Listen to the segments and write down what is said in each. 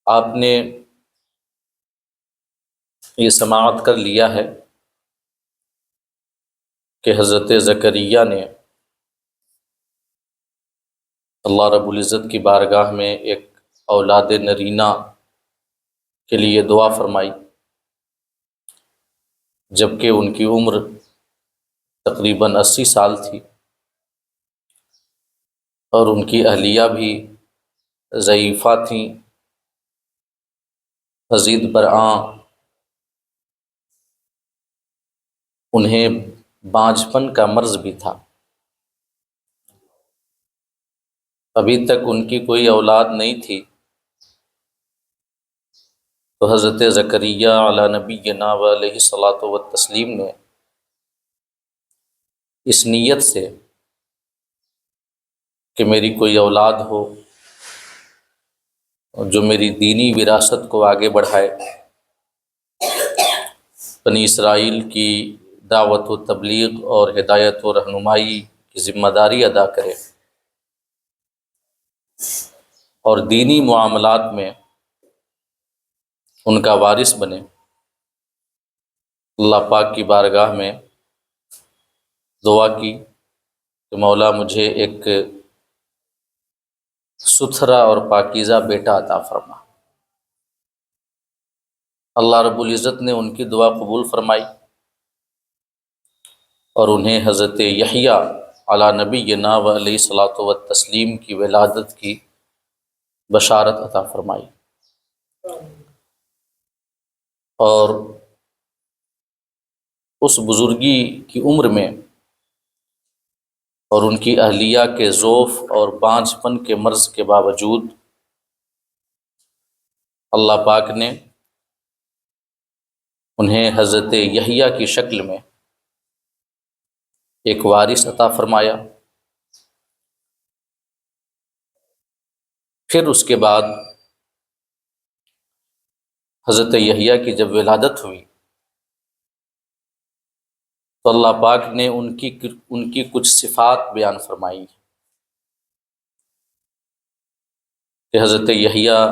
آپ نے یہ سماعت کر لیا ہے کہ حضرت زکریا نے اللہ رب العزت کی بارگاہ میں ایک اولاد نرینہ کے لیے دعا فرمائی، جبکہ ان کی عمر تقریباً 80 سال تھی اور ان کی اہلیہ بھی ضعیفہ تھیں۔ مزید برآں انہیں بانجھپن کا مرض بھی تھا، ابھی تک ان کی کوئی اولاد نہیں تھی۔ تو حضرت زکریا علی نبینا و علیہ الصلاۃ والتسلیم نے اس نیت سے کہ میری کوئی اولاد ہو جو میری دینی وراثت کو آگے بڑھائے، بنی اسرائیل کی دعوت و تبلیغ اور ہدایت و رہنمائی کی ذمہ داری ادا کرے اور دینی معاملات میں ان کا وارث بنے، اللہ پاک کی بارگاہ میں دعا کی کہ مولا مجھے ایک ستھرا اور پاکیزہ بیٹا عطا فرما۔ اللہ رب العزت نے ان کی دعا قبول فرمائی اور انہیں حضرت یحییٰ علی نبینا و علیہ الصلاۃ والتسلیم کی ولادت کی بشارت عطا فرمائی، اور اس بزرگی کی عمر میں اور ان کی اہلیہ کے ضعف اور بانجھپن کے مرض کے باوجود اللہ پاک نے انہیں حضرت یحییٰ کی شکل میں ایک وارث عطا فرمایا۔ پھر اس کے بعد حضرت یحییٰ کی جب ولادت ہوئی تو اللہ پاک نے ان کی کچھ صفات بیان فرمائی کہ حضرت یحییٰ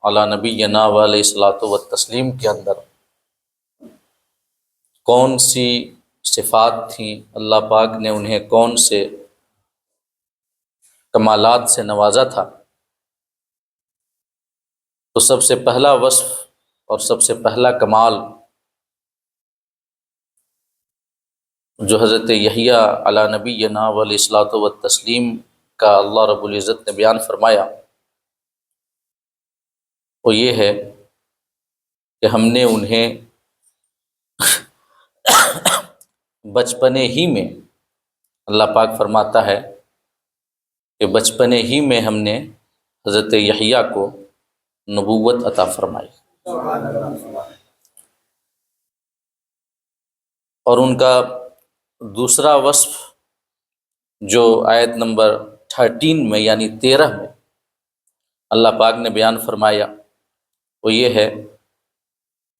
علی نبینا و علیہ الصلاۃ والتسلیم کے اندر کون سی صفات تھیں، اللہ پاک نے انہیں کون سے کمالات سے نوازا تھا۔ تو سب سے پہلا وصف اور سب سے پہلا کمال جو حضرت یحییٰ علی نبینا و علیہ الصلاۃ والتسلیم کا اللہ رب العزت نے بیان فرمایا وہ یہ ہے کہ ہم نے انہیں بچپنے ہی میں، اللہ پاک فرماتا ہے کہ بچپنے ہی میں ہم نے حضرت یحییٰ کو نبوت عطا فرمائی، اور ان کا دوسرا وصف جو آیت نمبر 13 میں یعنی 13 میں اللہ پاک نے بیان فرمایا وہ یہ ہے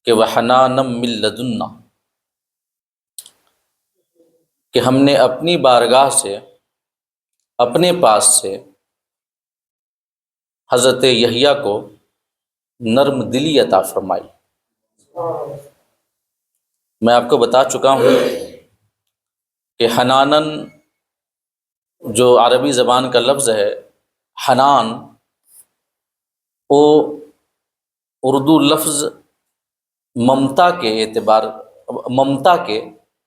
کہ وَحَنَانًا مِن لَدُنَّا، کہ ہم نے اپنی بارگاہ سے، اپنے پاس سے حضرت یحییٰ کو نرم دلی عطا فرمائی۔ میں آپ کو بتا چکا ہوں کہ حنانن جو عربی زبان کا لفظ ہے، حنان، وہ اردو لفظ ممتا کے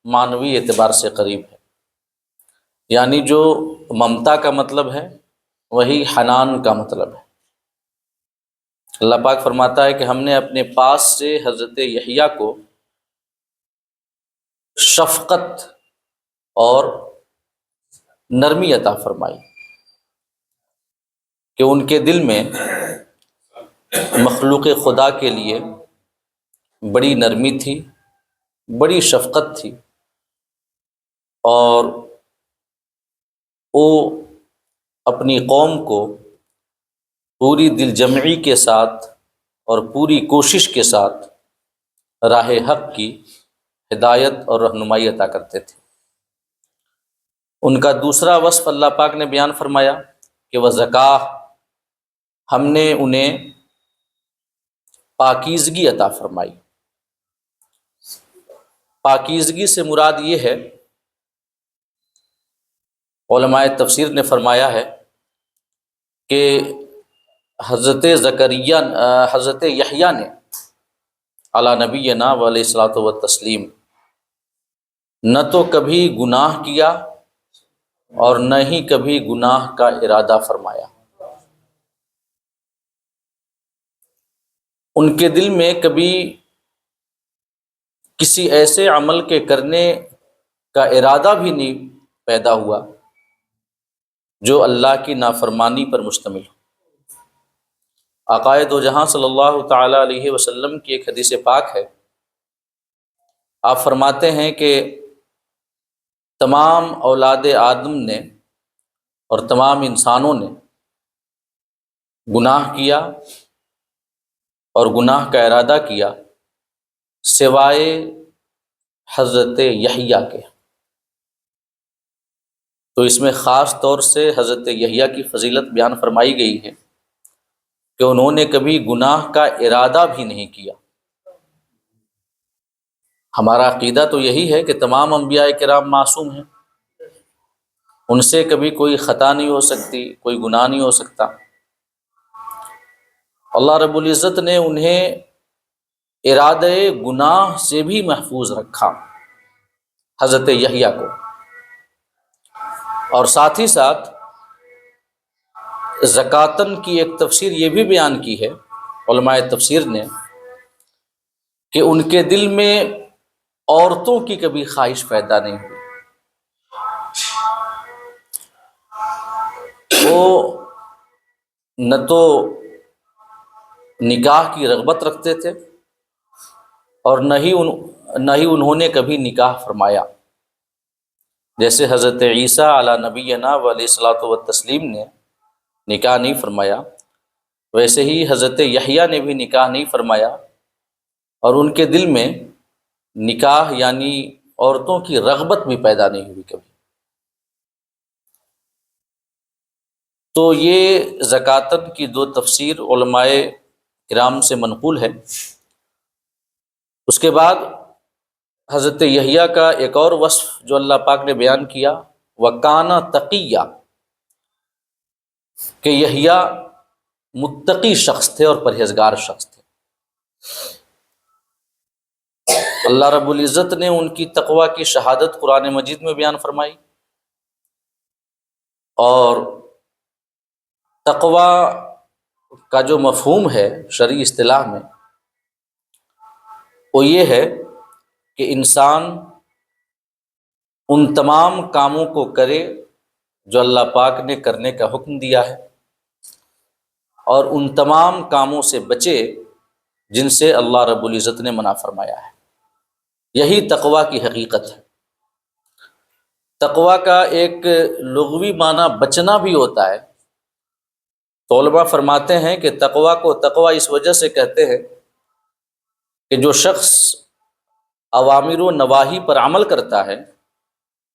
معنوی اعتبار سے قریب ہے، یعنی جو ممتا کا مطلب ہے وہی حنان کا مطلب ہے۔ اللہ پاک فرماتا ہے کہ ہم نے اپنے پاس سے حضرت یحییٰ کو شفقت اور نرمی عطا فرمائی کہ ان کے دل میں مخلوق خدا کے لیے بڑی نرمی تھی، بڑی شفقت تھی، اور وہ اپنی قوم کو پوری دل جمعی کے ساتھ اور پوری کوشش کے ساتھ راہ حق کی ہدایت اور رہنمائی عطا کرتے تھے۔ ان کا دوسرا وصف اللہ پاک نے بیان فرمایا کہ وہ زکاہ، ہم نے انہیں پاکیزگی عطا فرمائی۔ پاکیزگی سے مراد یہ ہے، علماء تفسیر نے فرمایا ہے کہ حضرت زکریا حضرت یحییٰ نے علی نبینا علیہ الصلوۃ والتسلیم نہ تو کبھی گناہ کیا اور نہ ہی کبھی گناہ کا ارادہ فرمایا۔ ان کے دل میں کبھی کسی ایسے عمل کے کرنے کا ارادہ بھی نہیں پیدا ہوا جو اللہ کی نافرمانی پر مشتمل ہو۔ آقائے دو جہاں صلی اللہ تعالی علیہ وسلم کی ایک حدیث پاک ہے، آپ فرماتے ہیں کہ تمام اولاد آدم نے اور تمام انسانوں نے گناہ کیا اور گناہ کا ارادہ کیا سوائے حضرت یحییٰ کے۔ تو اس میں خاص طور سے حضرت یحییٰ کی فضیلت بیان فرمائی گئی ہے کہ انہوں نے کبھی گناہ کا ارادہ بھی نہیں کیا۔ ہمارا عقیدہ تو یہی ہے کہ تمام انبیاء کرام معصوم ہیں، ان سے کبھی کوئی خطا نہیں ہو سکتی، کوئی گناہ نہیں ہو سکتا۔ اللہ رب العزت نے انہیں ارادہ گناہ سے بھی محفوظ رکھا، حضرت یحییٰ کو۔ اور ساتھ ہی ساتھ زکاتن کی ایک تفسیر یہ بھی بیان کی ہے علماء تفسیر نے کہ ان کے دل میں عورتوں کی کبھی خواہش پیدا نہیں ہوئی، وہ نہ تو نکاح کی رغبت رکھتے تھے اور نہ ہی انہوں نے کبھی نکاح فرمایا۔ جیسے حضرت عیسیٰ علی نبینا علیہ الصلوۃ والتسلیم نے نکاح نہیں فرمایا، ویسے ہی حضرت یحییٰ نے بھی نکاح نہیں فرمایا، اور ان کے دل میں نکاح یعنی عورتوں کی رغبت بھی پیدا نہیں ہوئی کبھی۔ تو یہ زکاتن کی دو تفسیر علماء کرام سے منقول ہے۔ اس کے بعد حضرت یحییٰ کا ایک اور وصف جو اللہ پاک نے بیان کیا، وَكَانَ تَقِيًّا، کہ یحییٰ متقی شخص تھے اور پرہیزگار شخص تھے۔ اللہ رب العزت نے ان کی تقوی کی شہادت قرآن مجید میں بیان فرمائی، اور تقوی کا جو مفہوم ہے شرعی اصطلاح میں وہ یہ ہے کہ انسان ان تمام کاموں کو کرے جو اللہ پاک نے کرنے کا حکم دیا ہے، اور ان تمام کاموں سے بچے جن سے اللہ رب العزت نے منع فرمایا ہے۔ یہی تقوی کی حقیقت ہے۔ تقوی کا ایک لغوی معنی بچنا بھی ہوتا ہے، تو علماء فرماتے ہیں کہ تقوی کو تقوی اس وجہ سے کہتے ہیں کہ جو شخص اوامر و نواہی پر عمل کرتا ہے،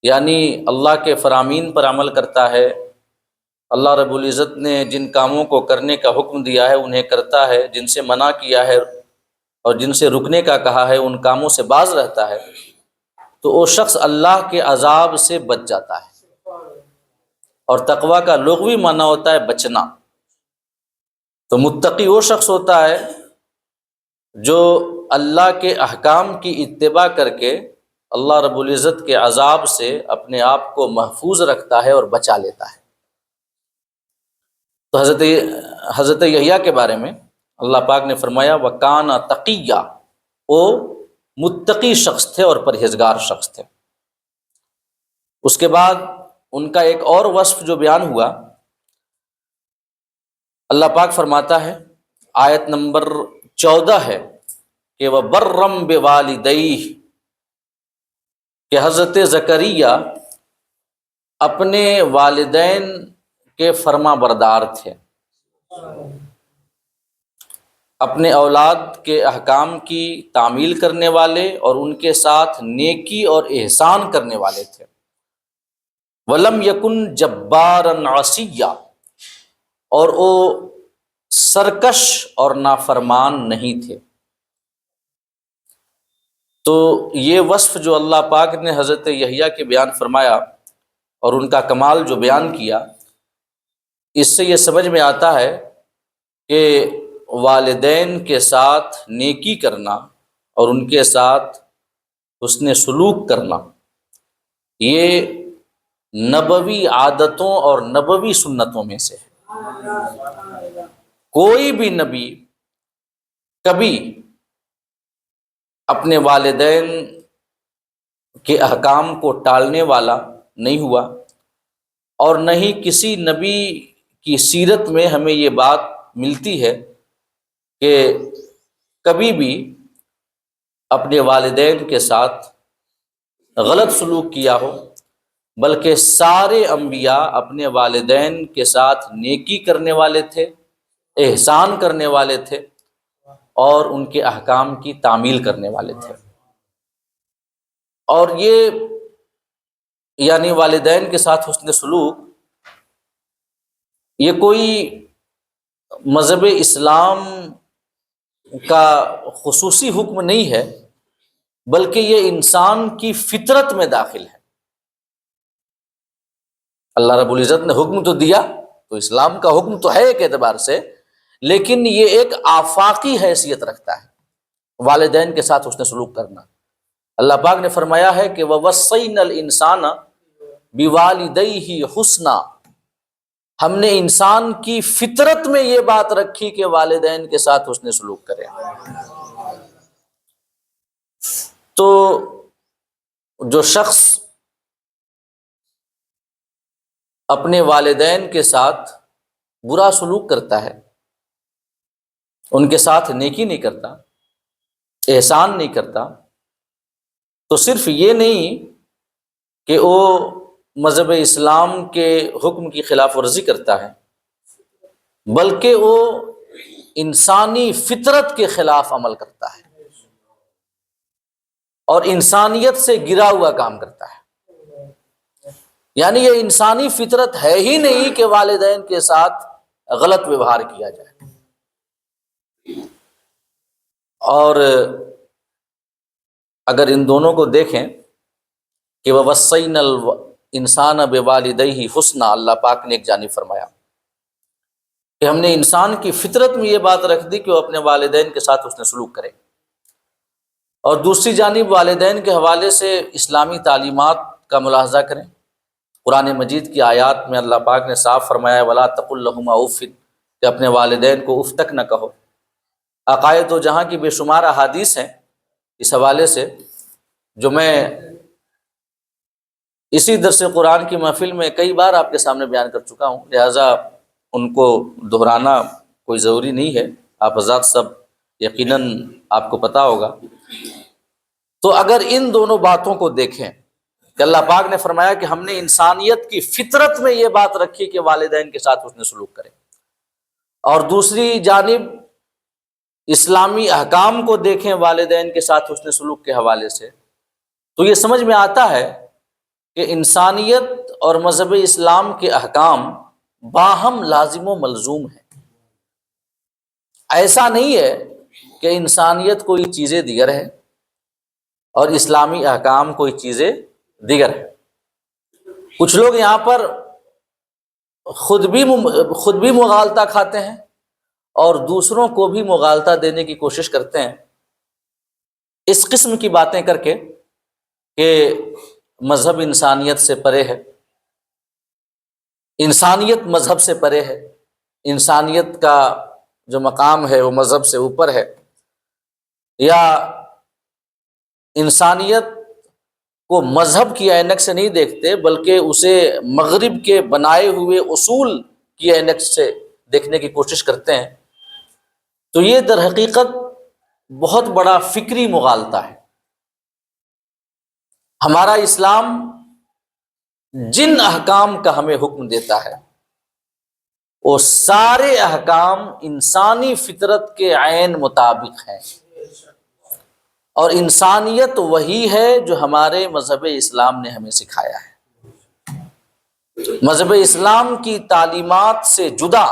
یعنی اللہ کے فرامین پر عمل کرتا ہے، اللہ رب العزت نے جن کاموں کو کرنے کا حکم دیا ہے انہیں کرتا ہے، جن سے منع کیا ہے اور جن سے رکنے کا کہا ہے ان کاموں سے باز رہتا ہے، تو وہ شخص اللہ کے عذاب سے بچ جاتا ہے۔ اور تقوی کا لغوی معنی ہوتا ہے بچنا۔ تو متقی وہ شخص ہوتا ہے جو اللہ کے احکام کی اتباع کر کے اللہ رب العزت کے عذاب سے اپنے آپ کو محفوظ رکھتا ہے اور بچا لیتا ہے۔ تو حضرت یحییٰ کے بارے میں اللہ پاک نے فرمایا وَكَانَ تَقِيًّا، وہ متقی شخص تھے اور پرہیزگار شخص تھے۔ اس کے بعد ان کا ایک اور وصف جو بیان ہوا، اللہ پاک فرماتا ہے، آیت نمبر 14 ہے کہ وَبَرًّا بِوَالِدَيْهِ، کہ حضرت زکریا اپنے والدین کے فرما بردار تھے، اپنے اولاد کے احکام کی تعمیل کرنے والے اور ان کے ساتھ نیکی اور احسان کرنے والے تھے۔ وَلَمْ يَكُنْ جَبَّارًا عَصِيًّا، اور وہ سرکش اور نافرمان نہیں تھے۔ تو یہ وصف جو اللہ پاک نے حضرت یحییٰ کے بیان فرمایا اور ان کا کمال جو بیان کیا، اس سے یہ سمجھ میں آتا ہے کہ والدین کے ساتھ نیکی کرنا اور ان کے ساتھ حسن سلوک کرنا یہ نبوی عادتوں اور نبوی سنتوں میں سے ہے۔ کوئی بھی نبی کبھی اپنے والدین کے احکام کو ٹالنے والا نہیں ہوا، اور نہ ہی کسی نبی کی سیرت میں ہمیں یہ بات ملتی ہے کہ کبھی بھی اپنے والدین کے ساتھ غلط سلوک کیا ہو، بلکہ سارے انبیاء اپنے والدین کے ساتھ نیکی کرنے والے تھے، احسان کرنے والے تھے، اور ان کے احکام کی تعمیل کرنے والے تھے۔ اور یہ یعنی والدین کے ساتھ حسن سلوک یہ کوئی مذہب اسلام کا خصوصی حکم نہیں ہے، بلکہ یہ انسان کی فطرت میں داخل ہے۔ اللہ رب العزت نے حکم تو دیا، تو اسلام کا حکم تو ہے ایک اعتبار سے، لیکن یہ ایک آفاقی حیثیت رکھتا ہے والدین کے ساتھ حسن سلوک کرنا۔ اللہ پاک نے فرمایا ہے کہ وَوَصَّيْنَا الْإِنسَانَ بِوَالِدَيْهِ حُسْنًا، ہم نے انسان کی فطرت میں یہ بات رکھی کہ والدین کے ساتھ حسن سلوک کرے۔ تو جو شخص اپنے والدین کے ساتھ برا سلوک کرتا ہے، ان کے ساتھ نیکی نہیں کرتا، احسان نہیں کرتا، تو صرف یہ نہیں کہ وہ مذہب اسلام کے حکم کی خلاف ورزی کرتا ہے، بلکہ وہ انسانی فطرت کے خلاف عمل کرتا ہے اور انسانیت سے گرا ہوا کام کرتا ہے۔ یعنی یہ انسانی فطرت ہے ہی نہیں کہ والدین کے ساتھ غلط ویوہار کیا جائے۔ اور اگر ان دونوں کو دیکھیں کہ وَوَصَّيْنَا الْإِنسَانَ بِوَالِدَيْهِ حُسْنًا، اللہ پاک نے ایک جانب فرمایا کہ ہم نے انسان کی فطرت میں یہ بات رکھ دی کہ وہ اپنے والدین کے ساتھ حسن سلوک کرے، اور دوسری جانب والدین کے حوالے سے اسلامی تعلیمات کا ملاحظہ کریں۔ قرآن مجید کی آیات میں اللہ پاک نے صاف فرمایا ہے وَلَا تَقُل لَهُمَا اُفٍّ، کہ اپنے والدین کو اف تک نہ کہو۔ عقائد و جہاں کی بے شمار احادیث ہیں اس حوالے سے، جو میں اسی درس قرآن کی محفل میں کئی بار آپ کے سامنے بیان کر چکا ہوں، لہٰذا ان کو دہرانا کوئی ضروری نہیں ہے، آپ حضرات سب یقیناً آپ کو پتہ ہوگا۔ تو اگر ان دونوں باتوں کو دیکھیں کہ اللہ پاک نے فرمایا کہ ہم نے انسانیت کی فطرت میں یہ بات رکھی کہ والدین کے ساتھ حسن سلوک کریں، اور دوسری جانب اسلامی احکام کو دیکھیں والدین کے ساتھ حسن سلوک کے حوالے سے، تو یہ سمجھ میں آتا ہے کہ انسانیت اور مذہب اسلام کے احکام باہم لازم و ملزوم ہیں۔ ایسا نہیں ہے کہ انسانیت کوئی چیزیں دیگر ہے اور اسلامی احکام کوئی چیزیں دیگر ہے۔ کچھ لوگ یہاں پر خود بھی مغالطہ کھاتے ہیں اور دوسروں کو بھی مغالطہ دینے کی کوشش کرتے ہیں، اس قسم کی باتیں کر کے کہ مذہب انسانیت سے پرے ہے، انسانیت مذہب سے پرے ہے، انسانیت کا جو مقام ہے وہ مذہب سے اوپر ہے، یا انسانیت کو مذہب کی عینک سے نہیں دیکھتے بلکہ اسے مغرب کے بنائے ہوئے اصول کی عینک سے دیکھنے کی کوشش کرتے ہیں۔ تو یہ در حقیقت بہت بڑا فکری مغالطہ ہے۔ ہمارا اسلام جن احکام کا ہمیں حکم دیتا ہے وہ سارے احکام انسانی فطرت کے عین مطابق ہیں، اور انسانیت وہی ہے جو ہمارے مذہب اسلام نے ہمیں سکھایا ہے۔ مذہب اسلام کی تعلیمات سے جدا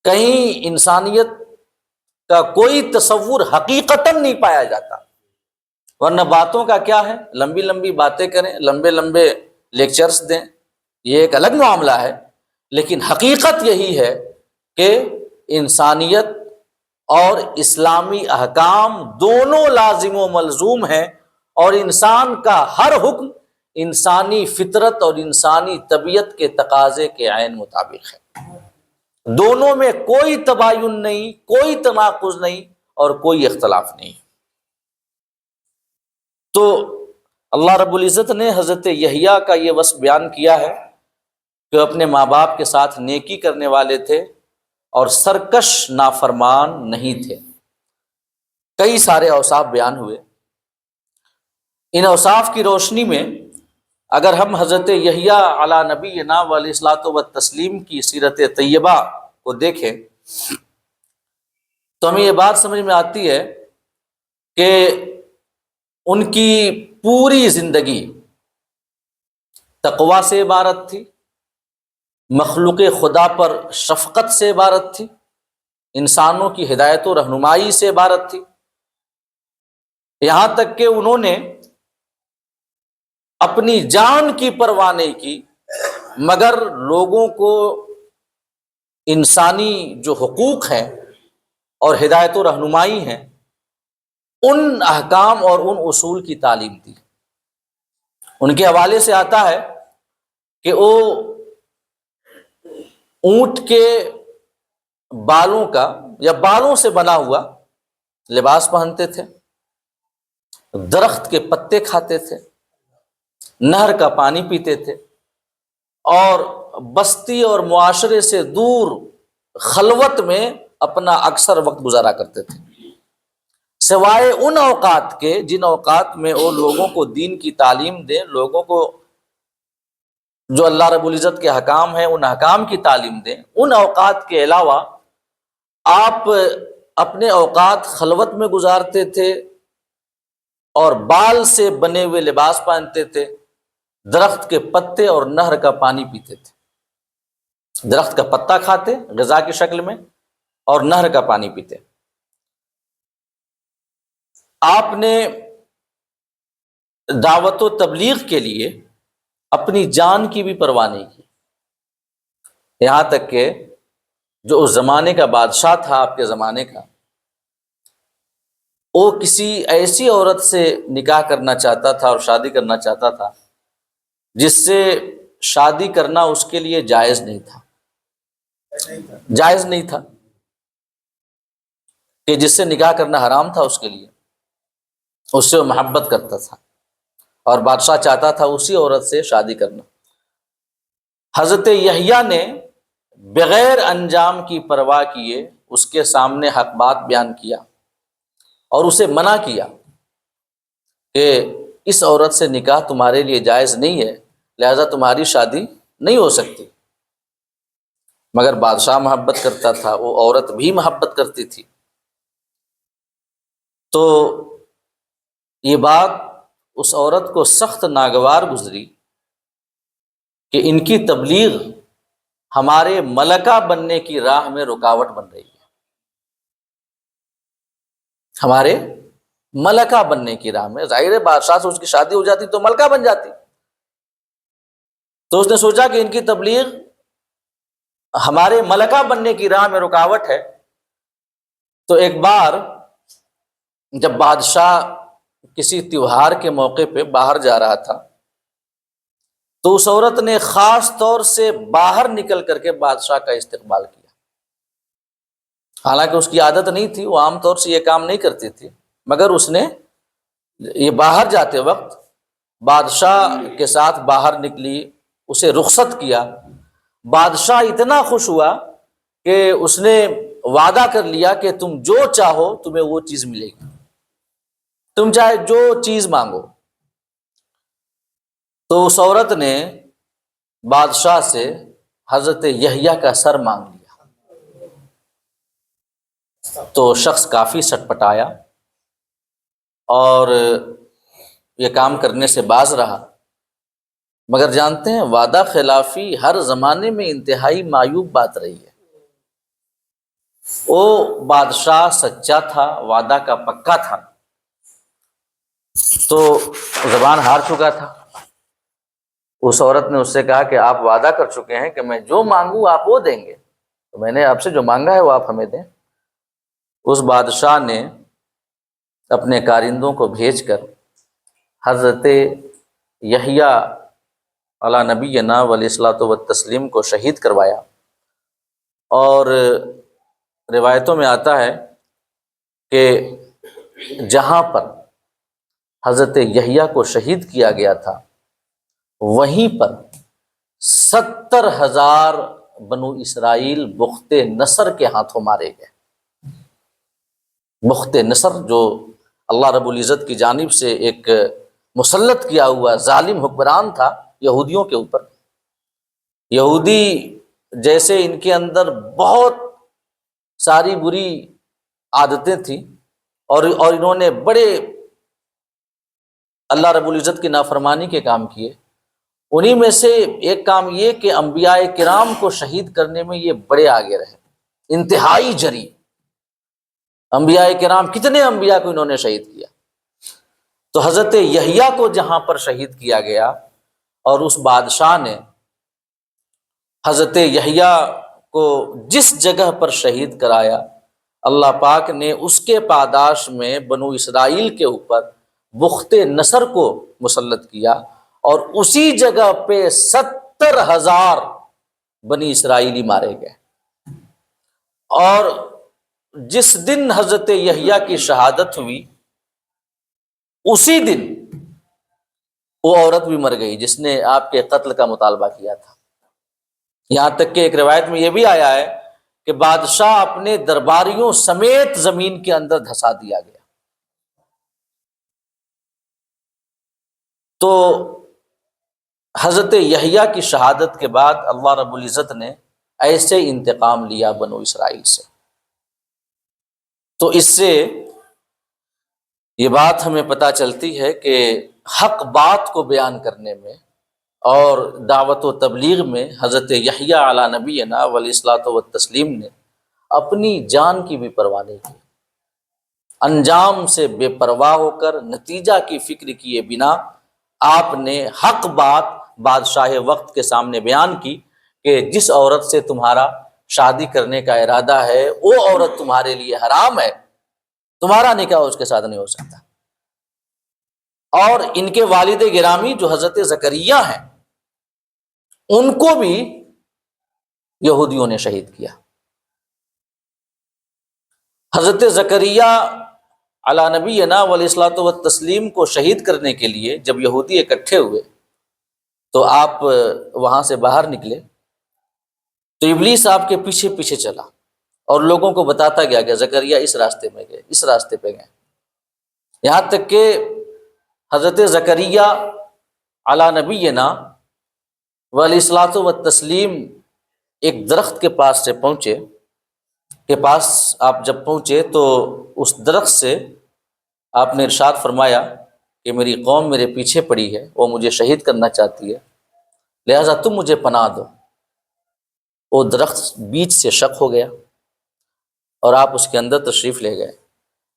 کہیں انسانیت کا کوئی تصور حقیقتاً نہیں پایا جاتا، ورنہ باتوں کا کیا ہے، لمبی لمبی باتیں کریں، لمبے لمبے لیکچرز دیں، یہ ایک الگ معاملہ ہے، لیکن حقیقت یہی ہے کہ انسانیت اور اسلامی احکام دونوں لازم و ملزوم ہیں، اور انسان کا ہر حکم انسانی فطرت اور انسانی طبیعت کے تقاضے کے عین مطابق ہے، دونوں میں کوئی تباین نہیں، کوئی تناقض نہیں اور کوئی اختلاف نہیں۔ تو اللہ رب العزت نے حضرت یحییٰ کا یہ وصف بیان کیا ہے کہ اپنے ماں باپ کے ساتھ نیکی کرنے والے تھے اور سرکش نافرمان نہیں تھے۔ کئی سارے اوصاف بیان ہوئے، ان اوصاف کی روشنی میں اگر ہم حضرت یحییٰ علی نبینا علیہ الصلوۃ والتسلیم کی سیرت طیبہ کو دیکھیں تو ہمیں یہ بات سمجھ میں آتی ہے کہ ان کی پوری زندگی تقویٰ سے عبارت تھی، مخلوق خدا پر شفقت سے عبارت تھی، انسانوں کی ہدایت و رہنمائی سے عبارت تھی، یہاں تک کہ انہوں نے اپنی جان کی پرواہ نہیں کی، مگر لوگوں کو انسانی جو حقوق ہیں اور ہدایت و رہنمائی ہیں ان احکام اور ان اصول کی تعلیم دی۔ ان کے حوالے سے آتا ہے کہ وہ اونٹ کے بالوں کا یا بالوں سے بنا ہوا لباس پہنتے تھے، درخت کے پتے کھاتے تھے، نہر کا پانی پیتے تھے، اور بستی اور معاشرے سے دور خلوت میں اپنا اکثر وقت گزارا کرتے تھے، سوائے ان اوقات کے جن اوقات میں وہ لوگوں کو دین کی تعلیم دیں، لوگوں کو جو اللہ رب العزت کے حکام ہیں ان حکام کی تعلیم دیں۔ ان اوقات کے علاوہ آپ اپنے اوقات خلوت میں گزارتے تھے اور بال سے بنے ہوئے لباس پہنتے تھے، درخت کے پتے اور نہر کا پانی پیتے تھے، درخت کا پتا کھاتے غذا کی شکل میں اور نہر کا پانی پیتے۔ آپ نے دعوت و تبلیغ کے لیے اپنی جان کی بھی پرواہ نہیں کی، یہاں تک کہ جو اس زمانے کا بادشاہ تھا آپ کے زمانے کا، وہ کسی ایسی عورت سے نکاح کرنا چاہتا تھا اور شادی کرنا چاہتا تھا جس سے شادی کرنا اس کے لیے جائز نہیں تھا، جائز نہیں تھا، کہ جس سے نکاح کرنا حرام تھا اس کے لیے، اس سے وہ محبت کرتا تھا اور بادشاہ چاہتا تھا اسی عورت سے شادی کرنا۔ حضرت یحییٰ نے بغیر انجام کی پرواہ کیے اس کے سامنے حق بات بیان کیا اور اسے منع کیا کہ اس عورت سے نکاح تمہارے لیے جائز نہیں ہے، لہذا تمہاری شادی نہیں ہو سکتی۔ مگر بادشاہ محبت کرتا تھا، وہ عورت بھی محبت کرتی تھی، تو یہ بات اس عورت کو سخت ناگوار گزری کہ ان کی تبلیغ ہمارے ملکہ بننے کی راہ میں رکاوٹ بن رہی ہے، ہمارے ملکہ بننے کی راہ میں۔ ظاہر ہے بادشاہ سے اس کی شادی ہو جاتی تو ملکہ بن جاتی، تو اس نے سوچا کہ ان کی تبلیغ ہمارے ملکہ بننے کی راہ میں رکاوٹ ہے۔ تو ایک بار جب بادشاہ کسی تیوہار کے موقع پہ باہر جا رہا تھا تو اس عورت نے خاص طور سے باہر نکل کر کے بادشاہ کا استقبال کیا، حالانکہ اس کی عادت نہیں تھی، وہ عام طور سے یہ کام نہیں کرتی تھی، مگر اس نے یہ باہر جاتے وقت بادشاہ کے ساتھ باہر نکلی، اسے رخصت کیا۔ بادشاہ اتنا خوش ہوا کہ اس نے وعدہ کر لیا کہ تم جو چاہو تمہیں وہ چیز ملے گی، تم چاہے جو چیز مانگو۔ تو اس عورت نے بادشاہ سے حضرت یحییٰ کا سر مانگ لیا، تو شخص کافی سٹپٹایا اور یہ کام کرنے سے باز رہا، مگر جانتے ہیں وعدہ خلافی ہر زمانے میں انتہائی معیوب بات رہی ہے۔ وہ بادشاہ سچا تھا، وعدہ کا پکا تھا، تو زبان ہار چکا تھا۔ اس عورت نے اس سے کہا کہ آپ وعدہ کر چکے ہیں کہ میں جو مانگوں آپ وہ دیں گے، تو میں نے آپ سے جو مانگا ہے وہ آپ ہمیں دیں۔ اس بادشاہ نے اپنے کارندوں کو بھیج کر حضرت یحییٰ علی نبینا علیہ الصلوۃ والتسلیم کو شہید کروایا۔ اور روایتوں میں آتا ہے کہ جہاں پر حضرت یحییٰ کو شہید کیا گیا تھا وہیں پر 70,000 بنو اسرائیل بخت نصر کے ہاتھوں مارے گئے۔ بخت نصر جو اللہ رب العزت کی جانب سے ایک مسلط کیا ہوا ظالم حکمران تھا یہودیوں کے اوپر۔ یہودی جیسے ان کے اندر بہت ساری بری عادتیں تھیں، اور انہوں نے بڑے اللہ رب العزت کی نافرمانی کے کام کیے۔ انہی میں سے ایک کام یہ کہ انبیاء کرام کو شہید کرنے میں یہ بڑے آگے رہے، انتہائی جری۔ انبیاء کرام کتنے انبیاء کو انہوں نے شہید کیا۔ تو حضرت یحییٰ کو جہاں پر شہید کیا گیا اور اس بادشاہ نے حضرت یحییٰ کو جس جگہ پر شہید کرایا، اللہ پاک نے اس کے پاداش میں بنو اسرائیل کے اوپر بخت نصر کو مسلط کیا، اور اسی جگہ پہ 70,000 بنی اسرائیلی مارے گئے۔ اور جس دن حضرت یحییٰ کی شہادت ہوئی اسی دن وہ عورت بھی مر گئی جس نے آپ کے قتل کا مطالبہ کیا تھا۔ یہاں تک کہ ایک روایت میں یہ بھی آیا ہے کہ بادشاہ اپنے درباریوں سمیت زمین کے اندر دھسا دیا گیا۔ تو حضرت یحییٰ کی شہادت کے بعد اللہ رب العزت نے ایسے انتقام لیا بنو اسرائیل سے۔ تو اس سے یہ بات ہمیں پتہ چلتی ہے کہ حق بات کو بیان کرنے میں اور دعوت و تبلیغ میں حضرت یحییٰ علی نبینا علیہ الصلوۃ والتسلیم نے اپنی جان کی بھی پرواہ نہیں کی۔ انجام سے بے پرواہ ہو کر نتیجہ کی فکر کیے بنا آپ نے حق بات بادشاہ وقت کے سامنے بیان کی کہ جس عورت سے تمہارا شادی کرنے کا ارادہ ہے وہ عورت تمہارے لیے حرام ہے، تمہارا نکاح اس کے ساتھ نہیں ہو سکتا۔ اور ان کے والد گرامی جو حضرت زکریا ہیں ان کو بھی یہودیوں نے شہید کیا۔ حضرت زکریا علی نبینا علیہ الصلوۃ والتسلیم کو شہید کرنے کے لیے جب یہودی اکٹھے ہوئے تو آپ وہاں سے باہر نکلے تو ابلیس آپ کے پیچھے پیچھے چلا اور لوگوں کو بتاتا گیا کہ زکریا اس راستے میں گئے، اس راستے پہ گئے، یہاں تک کہ حضرت زکریا علی نبینا علیہ الصلوۃ والتسلیم ایک درخت کے پاس سے پہنچے، کے پاس آپ جب پہنچے تو اس درخت سے آپ نے ارشاد فرمایا کہ میری قوم میرے پیچھے پڑی ہے، وہ مجھے شہید کرنا چاہتی ہے، لہٰذا تم مجھے پناہ دو۔ وہ درخت بیچ سے شق ہو گیا اور آپ اس کے اندر تشریف لے گئے،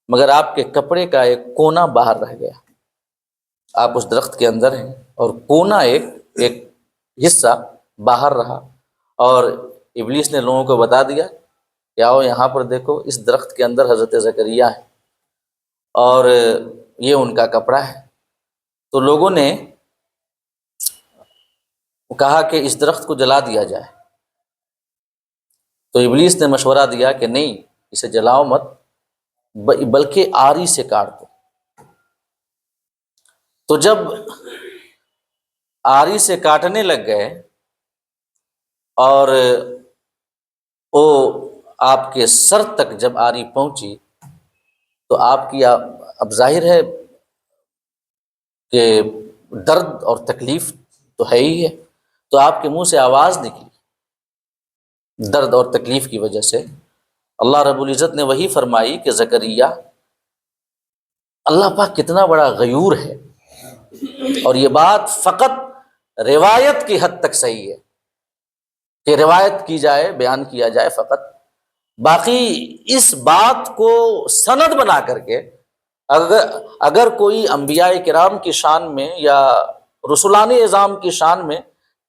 مگر آپ کے کپڑے کا ایک کونا باہر رہ گیا۔ آپ اس درخت کے اندر ہیں اور کونا ایک حصہ باہر رہا، اور ابلیس نے لوگوں کو بتا دیا کہ آؤ یہاں پر دیکھو، اس درخت کے اندر حضرت زکریا ہے اور یہ ان کا کپڑا ہے۔ تو لوگوں نے کہا کہ اس درخت کو جلا دیا جائے، تو ابلیس نے مشورہ دیا کہ نہیں، اسے جلاؤ مت، بلکہ آری سے کاٹ دو۔ تو جب آری سے کاٹنے لگ گئے اور وہ آپ کے سر تک جب آری پہنچی تو آپ کی اب ظاہر ہے کہ درد اور تکلیف تو ہے ہی ہے، تو آپ کے منہ سے آواز نکلی درد اور تکلیف کی وجہ سے۔ اللہ رب العزت نے وہی فرمائی کہ زکریا، اللہ پاک کتنا بڑا غیور ہے، اور یہ بات فقط روایت کی حد تک صحیح ہے کہ روایت کی جائے، بیان کیا جائے فقط، باقی اس بات کو سند بنا کر کے اگر کوئی انبیاء کرام کی شان میں یا رسولان اعظام کی شان میں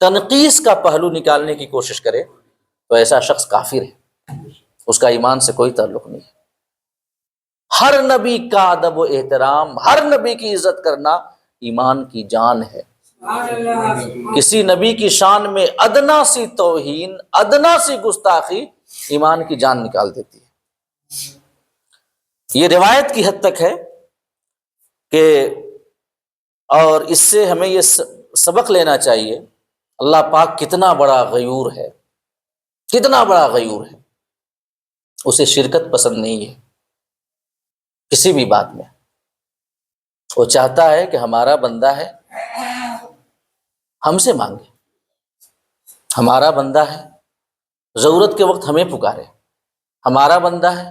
تنقیص کا پہلو نکالنے کی کوشش کرے تو ایسا شخص کافر ہے، اس کا ایمان سے کوئی تعلق نہیں ہے۔ ہر نبی کا ادب و احترام، ہر نبی کی عزت کرنا ایمان کی جان ہے۔ کسی نبی کی شان میں ادنا سی توہین، ادنا سی گستاخی ایمان کی جان نکال دیتی ہے۔ یہ روایت کی حد تک ہے کہ، اور اس سے ہمیں یہ سبق لینا چاہیے، اللہ پاک کتنا بڑا غیور ہے، کتنا بڑا غیور ہے۔ اسے شرکت پسند نہیں ہے کسی بھی بات میں۔ وہ چاہتا ہے کہ ہمارا بندہ ہے ہم سے مانگے، ہمارا بندہ ہے ضرورت کے وقت ہمیں پکارے، ہمارا بندہ ہے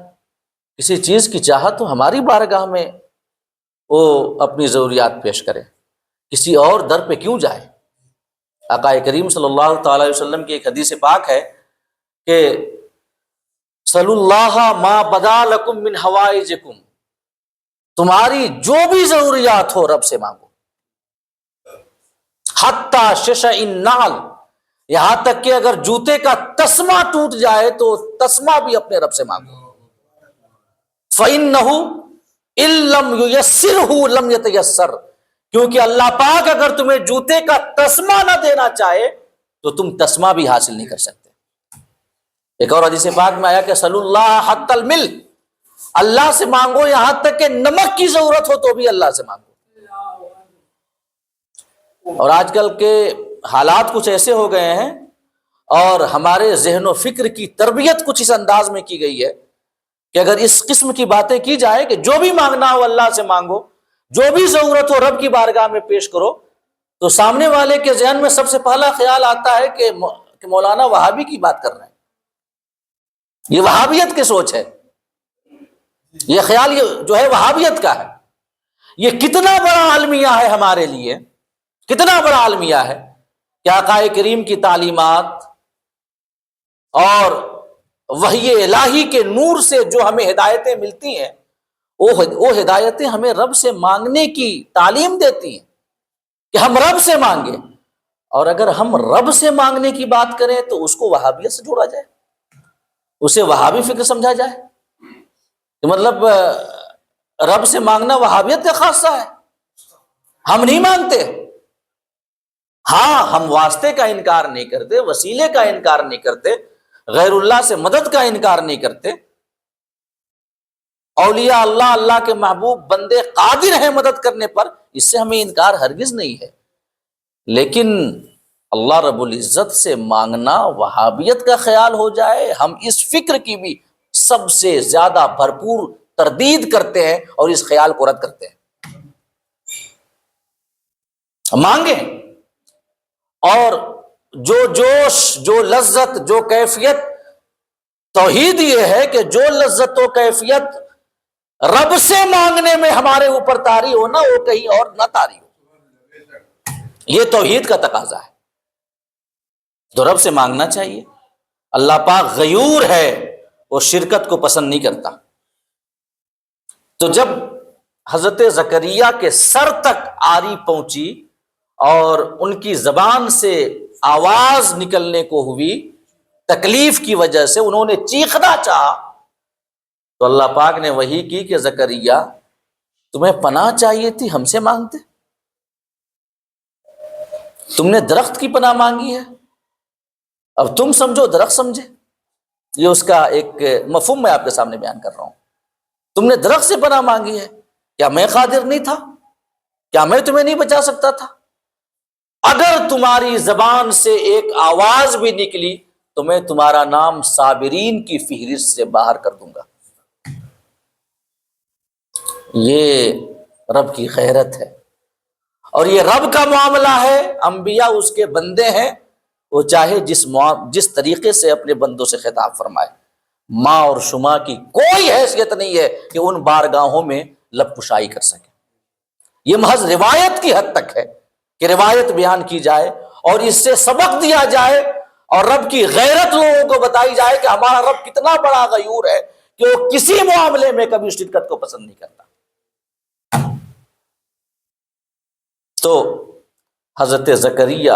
کسی چیز کی چاہت تو ہماری بارگاہ میں وہ اپنی ضروریات پیش کرے، کسی اور در پہ کیوں جائے۔ آقا کریم صلی اللہ تعالی وسلم کی ایک حدیث پاک ہے کہ صلی اللہ ما بدا لکم من حوائجکم، تمہاری جو بھی ضروریات ہو رب سے مانگو، حتی ششع النعل، یہاں تک کہ اگر جوتے کا تسمہ ٹوٹ جائے تو تسمہ بھی اپنے رب سے مانگو۔ فَإِنَّهُ إِن لَّمْ يُيَسِّرْهُ لَمْ يَتَيَسَّرْ، کیونکہ اللہ پاک اگر تمہیں جوتے کا تسمہ نہ دینا چاہے تو تم تسمہ بھی حاصل نہیں کر سکتے۔ ایک اور حدیث پاک میں آیا کہ صلی اللہ حتی المل، اللہ سے مانگو یہاں تک کہ نمک کی ضرورت ہو تو بھی اللہ سے مانگو۔ اور آج کل کے حالات کچھ ایسے ہو گئے ہیں اور ہمارے ذہن و فکر کی تربیت کچھ اس انداز میں کی گئی ہے کہ اگر اس قسم کی باتیں کی جائے کہ جو بھی مانگنا ہو اللہ سے مانگو، جو بھی ضرورت ہو رب کی بارگاہ میں پیش کرو، تو سامنے والے کے ذہن میں سب سے پہلا خیال آتا ہے کہ مولانا وہابی کی بات کر رہے ہیں، یہ وہابیت کی سوچ ہے، یہ خیال یہ جو ہے وہابیت کا ہے۔ یہ کتنا بڑا المیہ ہے ہمارے لیے، کتنا بڑا المیہ ہے کہ آقا کریم کی تعلیمات اور وحی الہی کے نور سے جو ہمیں ہدایتیں ملتی ہیں، وہ ہدایتیں ہمیں رب سے مانگنے کی تعلیم دیتی ہیں کہ ہم رب سے مانگیں۔ اور اگر ہم رب سے مانگنے کی بات کریں تو اس کو وہابیت سے جوڑا جائے، اسے وہابی فکر سمجھا جائے کہ مطلب رب سے مانگنا وہابیت کا خاصہ ہے، ہم نہیں مانگتے۔ ہاں، ہم واسطے کا انکار نہیں کرتے، وسیلے کا انکار نہیں کرتے، غیر اللہ سے مدد کا انکار نہیں کرتے۔ اولیاء اللہ، اللہ کے محبوب بندے قادر ہیں مدد کرنے پر، اس سے ہمیں انکار ہرگز نہیں ہے، لیکن اللہ رب العزت سے مانگنا وہابیت کا خیال ہو جائے، ہم اس فکر کی بھی سب سے زیادہ بھرپور تردید کرتے ہیں اور اس خیال کو رد کرتے ہیں۔ مانگیں، اور جو جوش، جو لذت، جو کیفیت، توحید یہ ہے کہ جو لذت و کیفیت رب سے مانگنے میں ہمارے اوپر طاری ہو نا، وہ کہیں اور نہ طاری ہو، یہ توحید کا تقاضا ہے۔ تو رب سے مانگنا چاہیے۔ اللہ پاک غیور ہے، وہ شرکت کو پسند نہیں کرتا۔ تو جب حضرت زکریا کے سر تک آری پہنچی اور ان کی زبان سے آواز نکلنے کو ہوئی، تکلیف کی وجہ سے انہوں نے چیخنا چاہا، تو اللہ پاک نے وحی کی کہ زکریا تمہیں پناہ چاہیے تھی، ہم سے مانگتے، تم نے درخت کی پناہ مانگی ہے، اب تم سمجھو درخت سمجھے۔ یہ اس کا ایک مفہوم میں آپ کے سامنے بیان کر رہا ہوں۔ تم نے درخت سے پناہ مانگی ہے، کیا میں قادر نہیں تھا؟ کیا میں تمہیں نہیں بچا سکتا تھا؟ اگر تمہاری زبان سے ایک آواز بھی نکلی تو میں تمہارا نام صابرین کی فہرست سے باہر کر دوں گا۔ یہ رب کی غیرت ہے، اور یہ رب کا معاملہ ہے، انبیاء اس کے بندے ہیں، وہ چاہے جس طریقے سے اپنے بندوں سے خطاب فرمائے، ماں اور شما کی کوئی حیثیت نہیں ہے کہ ان بارگاہوں میں لب کشائی کر سکے۔ یہ محض روایت کی حد تک ہے کہ روایت بیان کی جائے اور اس سے سبق دیا جائے اور رب کی غیرت لوگوں کو بتائی جائے کہ ہمارا رب کتنا بڑا غیور ہے کہ وہ کسی معاملے میں کبھی شرکت کو پسند نہیں کرتا. تو حضرت زکریہ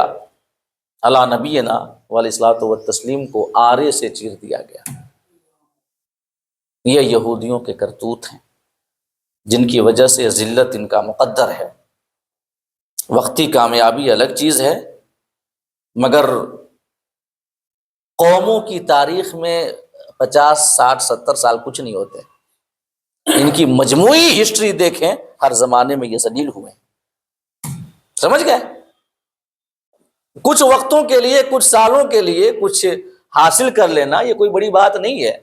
علی نبینا علیہ الصلوۃ والتسلیم کو آرے سے چیر دیا گیا. یہ یہودیوں کے کرتوت ہیں جن کی وجہ سے ذلت ان کا مقدر ہے. وقتی کامیابی الگ چیز ہے، مگر قوموں کی تاریخ میں 50 60 70 سال کچھ نہیں ہوتے. ان کی مجموعی ہسٹری دیکھیں، ہر زمانے میں یہ ذلیل ہوئے. سمجھ گئے؟ کچھ وقتوں کے لیے، کچھ سالوں کے لیے کچھ حاصل کر لینا یہ کوئی بڑی بات نہیں ہے،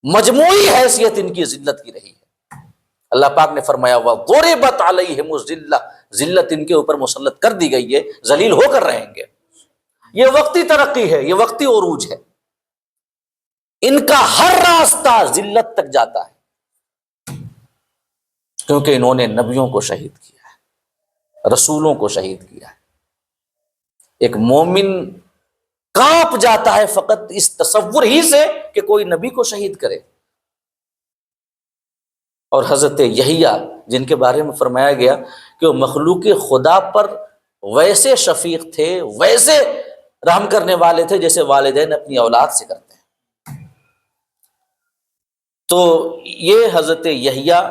مجموعی حیثیت ان کی ذلت کی رہی ہے. اللہ پاک نے فرمایا وَضُرِبَتْ عَلَيْهِمُ الذِّلَّةُ، ذلت ان کے اوپر مسلط کر دی گئی ہے، ذلیل ہو کر رہیں گے. یہ وقتی ترقی ہے، یہ وقتی عروج ہے. ان کا ہر راستہ ذلت تک جاتا ہے، کیونکہ انہوں نے نبیوں کو شہید کیا ہے، رسولوں کو شہید کیا ہے. ایک مومن کانپ جاتا ہے فقط اس تصور ہی سے کہ کوئی نبی کو شہید کرے. اور حضرت یحییٰ جن کے بارے میں فرمایا گیا کہ وہ مخلوق خدا پر ویسے شفیق تھے، ویسے رحم کرنے والے تھے جیسے والدین اپنی اولاد سے کرتے ہیں. تو یہ حضرت یحییٰ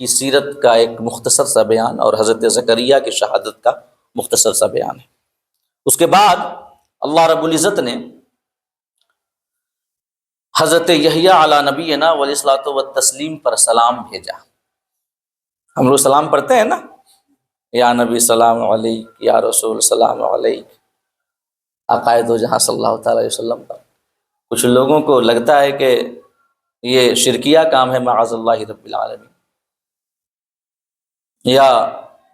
کی سیرت کا ایک مختصر سا بیان اور حضرت زکریہ کی شہادت کا مختصر سا بیان ہے. اس کے بعد اللہ رب العزت نے حضرت یحییٰ علی نبینا علیہ الصلوۃ والتسلیم پر سلام بھیجا. ہم لوگ سلام پڑھتے ہیں نا، یا نبی سلام علیک، یا رسول سلام علیک، عقائد و جہاں صلی اللہ تعالی علیہ وسلم پر. کچھ لوگوں کو لگتا ہے کہ یہ شرکیہ کام ہے، معاذ اللہ رب العالمین، یا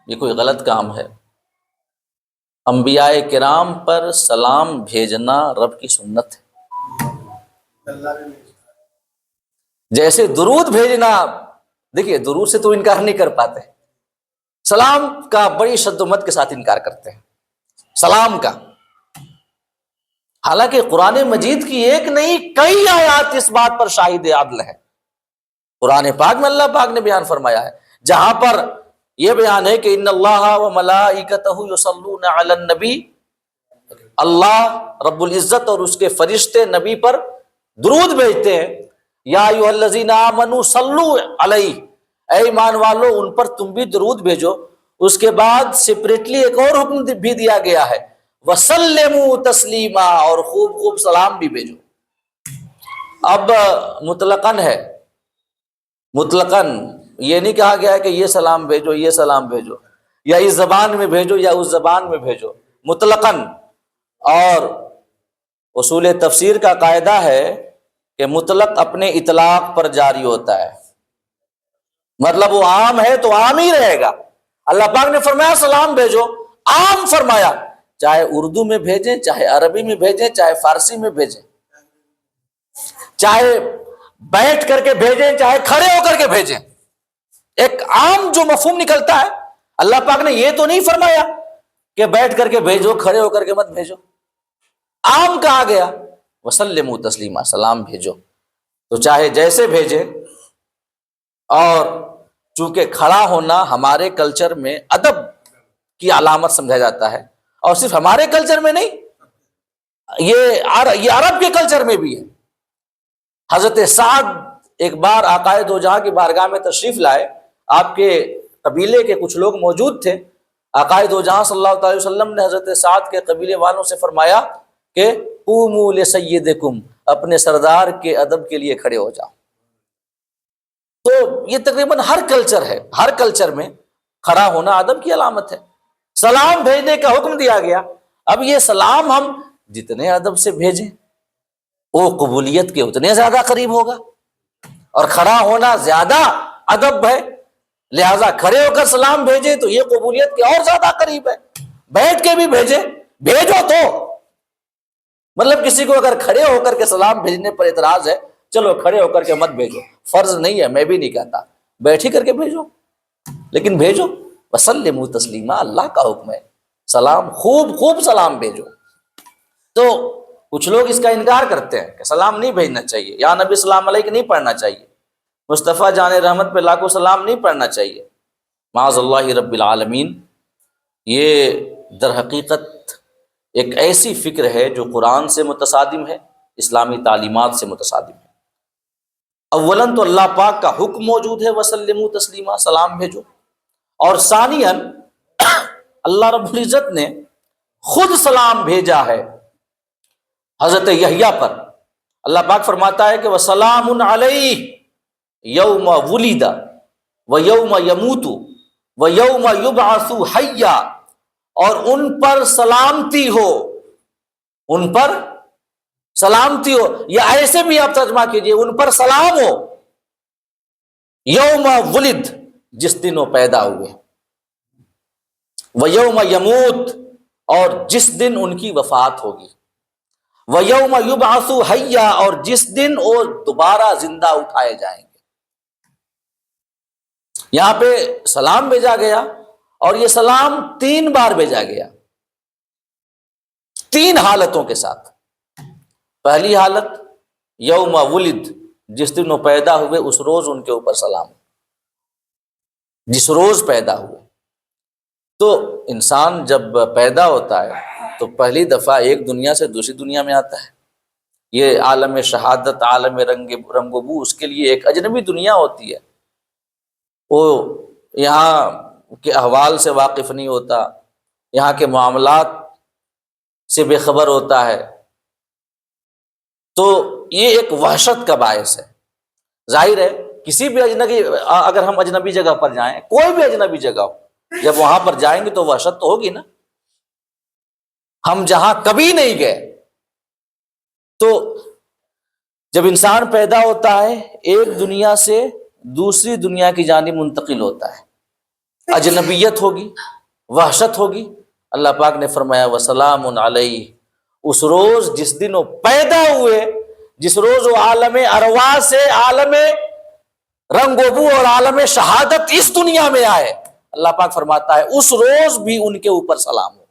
یہ کوئی غلط کام ہے. انبیاء کرام پر سلام بھیجنا رب کی سنت ہے. جیسے درود بھیجنا، دیکھیے درود سے تو انکار نہیں کر پاتے، سلام کا بڑی شد و مت کے ساتھ انکار کرتے ہیں، سلام کا. حالانکہ قرآن مجید کی ایک نہیں کئی آیات اس بات پر شاہد عدل ہے. قرآن پاک میں اللہ پاک نے بیان فرمایا ہے، جہاں پر یہ بیان ہے کہ ان اللہ و ملائکتہ یصلون علی النبی، اللہ رب العزت اور اس کے فرشتے نبی پر درود بھیجتے ہیں. یا ایھا الذین آمنوا صلوا علیہ، اے ایمان والو ان پر تم بھی درود بھیجو. اس کے بعد سپریٹلی ایک اور حکم بھی دیا گیا ہے، وسلموا تسلیما، اور خوب خوب سلام بھی بھیجو. اب مطلقاً ہے، مطلقاً یہ نہیں کہا گیا ہے کہ یہ سلام بھیجو، یہ سلام بھیجو، یا اس زبان میں بھیجو یا اس زبان میں بھیجو، مطلقاً. اور اصول تفسیر کا قاعدہ ہے کہ مطلق اپنے اطلاق پر جاری ہوتا ہے، مطلب وہ عام ہے تو عام ہی رہے گا. اللہ پاک نے فرمایا سلام بھیجو، عام فرمایا، چاہے اردو میں بھیجیں، چاہے عربی میں بھیجیں، چاہے فارسی میں بھیجیں، چاہے بیٹھ کر کے بھیجیں، چاہے کھڑے ہو کر کے بھیجیں. ایک عام جو مفہوم نکلتا ہے، اللہ پاک نے یہ تو نہیں فرمایا کہ بیٹھ کر کے بھیجو، کھڑے ہو کر کے مت بھیجو، عام کہا گیا وسلموا تسلیما، سلام بھیجو. تو چاہے جیسے بھیجے. اور چونکہ کھڑا ہونا ہمارے کلچر میں ادب کی علامت سمجھا جاتا ہے، اور صرف ہمارے کلچر میں نہیں، یہ عرب کے کلچر میں بھی ہے. حضرت سعد ایک بار آقائے دو جہاں کی بارگاہ میں تشریف لائے، آپ کے قبیلے کے کچھ لوگ موجود تھے. آقائے دو جہاں صلی اللہ تعالی وسلم نے حضرت سعد کے قبیلے والوں سے فرمایا کہ قوموا لسیدکم، اپنے سردار کے ادب کے لیے کھڑے ہو جاؤ. تو یہ تقریباً ہر کلچر ہے، ہر کلچر میں کھڑا ہونا ادب کی علامت ہے. سلام بھیجنے کا حکم دیا گیا. اب یہ سلام ہم جتنے ادب سے بھیجیں وہ قبولیت کے اتنے زیادہ قریب ہوگا، اور کھڑا ہونا زیادہ ادب ہے، لہذا کھڑے ہو کر سلام بھیجیں تو یہ قبولیت کے اور زیادہ قریب ہے. بیٹھ کے بھی بھیجیں، بھیجو تو مطلب کسی کو اگر کھڑے ہو کر کے سلام بھیجنے پر اعتراض ہے، چلو کھڑے ہو کر کے مت بھیجو، فرض نہیں ہے، میں بھی نہیں کہتا، بیٹھ ہی کر کے بھیجو، لیکن بھیجو. وسلموا تسلیما، اللہ کا حکم ہے، سلام خوب خوب سلام بھیجو. تو کچھ لوگ اس کا انکار کرتے ہیں کہ سلام نہیں بھیجنا چاہیے، یا نبی السلام علیک نہیں پڑھنا چاہیے، مصطفیٰ جان رحمت پہ لاکھوں سلام نہیں پڑھنا چاہیے۔ معاذ اللہ رب العالمین، یہ در حقیقت ایک ایسی فکر ہے جو قرآن سے متصادم ہے، اسلامی تعلیمات سے متصادم ہے۔ اولاً تو اللہ پاک کا حکم موجود ہے وسلموا تسلیما، سلام بھیجو، اور ثانیاً اللہ رب العزت نے خود سلام بھیجا ہے حضرت یحییٰ پر۔ اللہ پاک فرماتا ہے کہ وسلام علیہ یوم ولد ویوم یموت ویوم یبعث حیا، اور ان پر سلامتی ہو، ان پر سلامتی ہو، یا ایسے بھی آپ ترجمہ کیجئے ان پر سلام ہو، یوم ولد جس دن وہ پیدا ہوئے، ویوم یموت اور جس دن ان کی وفات ہوگی، ویوم یبعث حیا اور جس دن وہ دوبارہ زندہ اٹھائے جائیں گے۔ یہاں پہ سلام بھیجا گیا، اور یہ سلام 3 بار بھیجا گیا، 3 حالتوں کے ساتھ۔ پہلی حالت یوم ولد، جس دن وہ پیدا ہوئے اس روز ان کے اوپر سلام، جس روز پیدا ہوئے۔ تو انسان جب پیدا ہوتا ہے تو پہلی دفعہ ایک دنیا سے دوسری دنیا میں آتا ہے۔ یہ عالم شہادت، عالم رنگ و بو، اس کے لیے ایک اجنبی دنیا ہوتی ہے۔ وہ یہاں کے احوال سے واقف نہیں ہوتا، یہاں کے معاملات سے بے خبر ہوتا ہے، تو یہ ایک وحشت کا باعث ہے۔ ظاہر ہے کسی بھی اجنبی، اگر ہم اجنبی جگہ پر جائیں، کوئی بھی اجنبی جگہ ہو، جب وہاں پر جائیں گے تو وحشت تو ہوگی نا۔ ہم جہاں کبھی نہیں گئے، تو جب انسان پیدا ہوتا ہے ایک دنیا سے دوسری دنیا کی جانب منتقل ہوتا ہے، اجنبیت ہوگی، وحشت ہوگی۔ اللہ پاک نے فرمایا وسلام علیہ، اس روز جس دن وہ پیدا ہوئے، جس روز وہ عالم ارواح سے عالم رنگ و بو اور عالم شہادت اس دنیا میں آئے، اللہ پاک فرماتا ہے اس روز بھی ان کے اوپر سلام ہو۔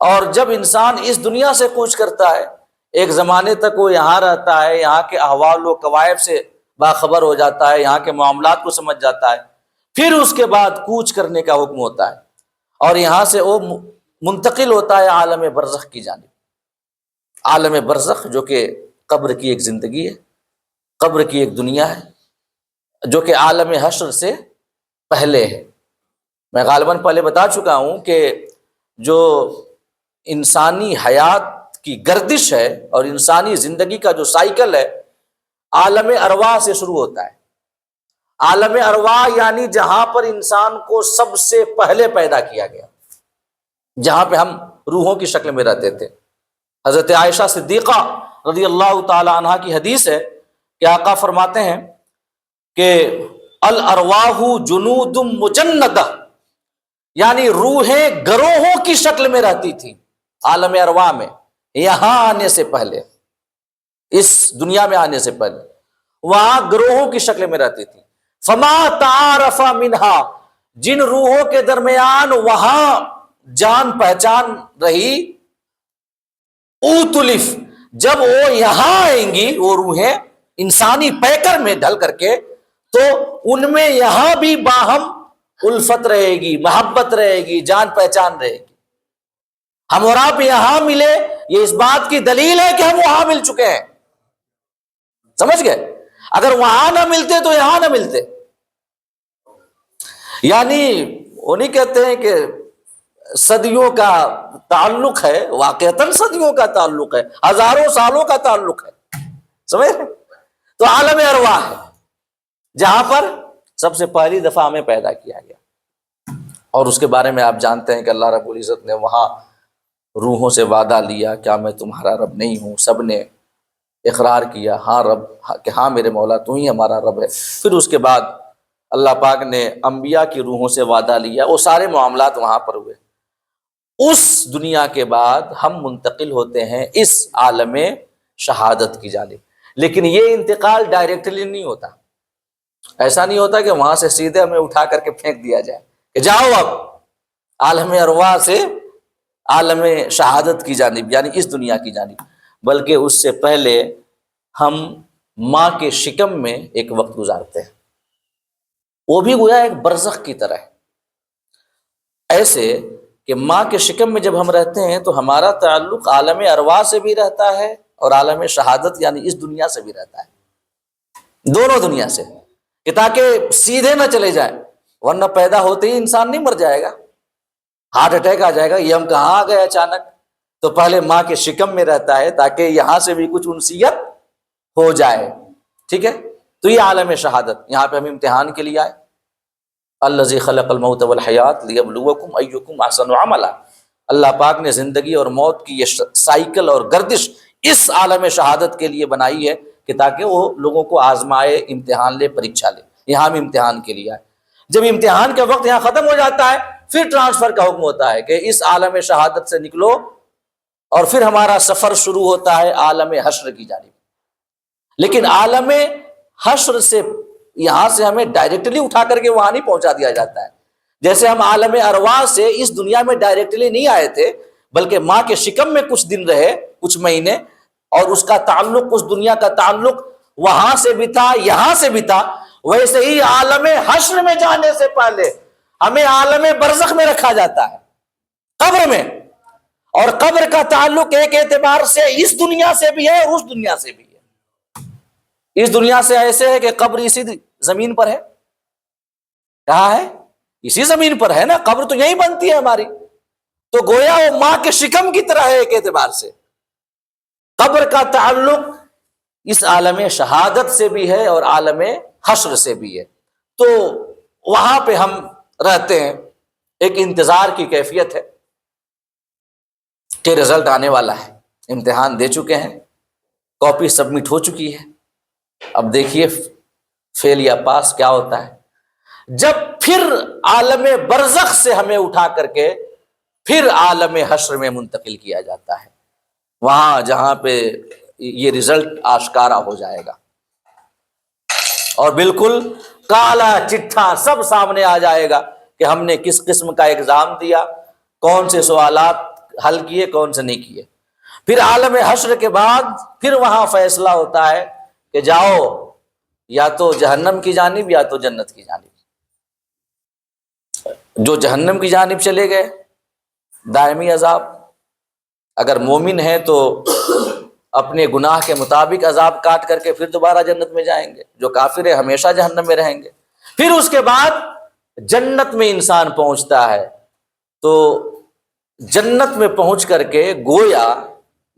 اور جب انسان اس دنیا سے کوچ کرتا ہے، ایک زمانے تک وہ یہاں رہتا ہے، یہاں کے احوال و قوائف سے باخبر ہو جاتا ہے، یہاں کے معاملات کو سمجھ جاتا ہے، پھر اس کے بعد کوچ کرنے کا حکم ہوتا ہے، اور یہاں سے وہ منتقل ہوتا ہے عالم برزخ کی جانب۔ عالم برزخ جو کہ قبر کی ایک زندگی ہے، قبر کی ایک دنیا ہے، جو کہ عالم حشر سے پہلے ہے۔ میں غالباً پہلے بتا چکا ہوں کہ جو انسانی حیات کی گردش ہے اور انسانی زندگی کا جو سائیکل ہے، عالم ارواح سے شروع ہوتا ہے۔ عالم ارواح یعنی جہاں پر انسان کو سب سے پہلے پیدا کیا گیا، جہاں پہ ہم روحوں کی شکل میں رہتے تھے۔ حضرت عائشہ صدیقہ رضی اللہ تعالی عنہا کی حدیث ہے کہ آقا فرماتے ہیں کہ الارواح جنود مجندہ، یعنی روحیں گروہوں کی شکل میں رہتی تھی عالم ارواح میں، یہاں آنے سے پہلے، اس دنیا میں آنے سے پہلے وہاں گروہوں کی شکل میں رہتی تھی۔ فما تعارف منہا، جن روحوں کے درمیان وہاں جان پہچان رہی، اوتلف، جب وہ یہاں آئیں گی وہ روحیں انسانی پیکر میں ڈھل کر کے، تو ان میں یہاں بھی باہم الفت رہے گی، محبت رہے گی، جان پہچان رہے گی۔ ہم اور آپ یہاں ملے، یہ اس بات کی دلیل ہے کہ ہم وہاں مل چکے ہیں، سمجھ گئے؟ اگر وہاں نہ ملتے تو یہاں نہ ملتے۔ یعنی وہ نہیں کہتے ہیں کہ صدیوں کا تعلق ہے، واقعتاً صدیوں کا تعلق ہے، ہزاروں سالوں کا تعلق ہے، سمجھ؟ تو عالم ارواح ہے جہاں پر سب سے پہلی دفعہ ہمیں پیدا کیا گیا، اور اس کے بارے میں آپ جانتے ہیں کہ اللہ رب العزت نے وہاں روحوں سے وعدہ لیا، کیا میں تمہارا رب نہیں ہوں؟ سب نے اقرار کیا ہاں رب، کہ ہاں میرے مولا تو ہی ہمارا رب ہے۔ پھر اس کے بعد اللہ پاک نے انبیاء کی روحوں سے وعدہ لیا، وہ سارے معاملات وہاں پر ہوئے۔ اس دنیا کے بعد ہم منتقل ہوتے ہیں اس عالم شہادت کی جانب، لیکن یہ انتقال ڈائریکٹلی نہیں ہوتا۔ ایسا نہیں ہوتا کہ وہاں سے سیدھے ہمیں اٹھا کر کے پھینک دیا جائے کہ جاؤ اب عالم ارواح سے عالم شہادت کی جانب، یعنی اس دنیا کی جانب، بلکہ اس سے پہلے ہم ماں کے شکم میں ایک وقت گزارتے ہیں، وہ بھی گویا ایک برزخ کی طرح ہے۔ ایسے کہ ماں کے شکم میں جب ہم رہتے ہیں تو ہمارا تعلق عالم ارواح سے بھی رہتا ہے اور عالم شہادت یعنی اس دنیا سے بھی رہتا ہے، دونوں دنیا سے، کہ تاکہ سیدھے نہ چلے جائیں، ورنہ پیدا ہوتے ہی انسان نہیں مر جائے گا، ہارٹ اٹیک آ جائے گا، یہ ہم کہاں آ گئے اچانک؟ تو پہلے ماں کے شکم میں رہتا ہے تاکہ یہاں سے بھی کچھ انسیت ہو جائے، ٹھیک ہے؟ تو یہ عالم شہادت، یہاں پہ ہم امتحان کے لیے آئے۔ الذی خلق الموت والحیات لیبلوکم ایکم احسن عملا، اللہ پاک نے زندگی اور موت کی یہ سائیکل اور گردش اس عالم شہادت کے لیے بنائی ہے کہ تاکہ وہ لوگوں کو آزمائے، امتحان لے، پریکشا لے۔ یہاں ہم امتحان کے لیے آئے۔ جب امتحان کا وقت یہاں ختم ہو جاتا ہے پھر ٹرانسفر کا حکم ہوتا ہے کہ اس عالم شہادت سے نکلو اور پھر ہمارا سفر شروع ہوتا ہے عالم حشر کی جانب۔ لیکن عالم حشر سے یہاں سے ہمیں ڈائریکٹلی اٹھا کر کے وہاں نہیں پہنچا دیا جاتا ہے، جیسے ہم عالم ارواح سے اس دنیا میں ڈائریکٹلی نہیں آئے تھے، بلکہ ماں کے شکم میں کچھ دن رہے، کچھ مہینے، اور اس کا تعلق، اس دنیا کا تعلق وہاں سے بھی تھا، یہاں سے بھی تھا۔ ویسے ہی عالم حشر میں جانے سے پہلے ہمیں عالم برزخ میں رکھا جاتا ہے، قبر میں، اور قبر کا تعلق ایک اعتبار سے اس دنیا سے بھی ہے اور اس دنیا سے بھی ہے۔ اس دنیا سے ایسے ہے کہ قبر اسی زمین پر ہے، کہاں ہے؟ اسی زمین پر ہے نا، قبر تو یہی بنتی ہے ہماری، تو گویا وہ ماں کے شکم کی طرح ہے ایک اعتبار سے۔ قبر کا تعلق اس عالم شہادت سے بھی ہے اور عالم حشر سے بھی ہے، تو وہاں پہ ہم رہتے ہیں، ایک انتظار کی کیفیت ہے کہ رزلٹ آنے والا ہے، امتحان دے چکے ہیں، کاپی سبمٹ ہو چکی ہے، اب دیکھیے فیل یا پاس کیا ہوتا ہے۔ جب پھر عالم برزخ سے ہمیں اٹھا کر کے پھر عالم حشر میں منتقل کیا جاتا ہے، وہاں جہاں پہ یہ رزلٹ آشکارا ہو جائے گا اور بالکل کالا چٹھا سب سامنے آ جائے گا کہ ہم نے کس قسم کا ایگزام دیا، کون سے سوالات حل کیے، کون سے نہیں کیے۔ پھر عالم حشر کے بعد پھر وہاں فیصلہ ہوتا ہے کہ جاؤ یا تو جہنم کی جانب یا تو جنت کی جانب۔ جو جہنم کی جانب چلے گئے دائمی عذاب، اگر مومن ہے تو اپنے گناہ کے مطابق عذاب کاٹ کر کے پھر دوبارہ جنت میں جائیں گے، جو کافر ہے ہمیشہ جہنم میں رہیں گے۔ پھر اس کے بعد جنت میں انسان پہنچتا ہے، تو جنت میں پہنچ کر کے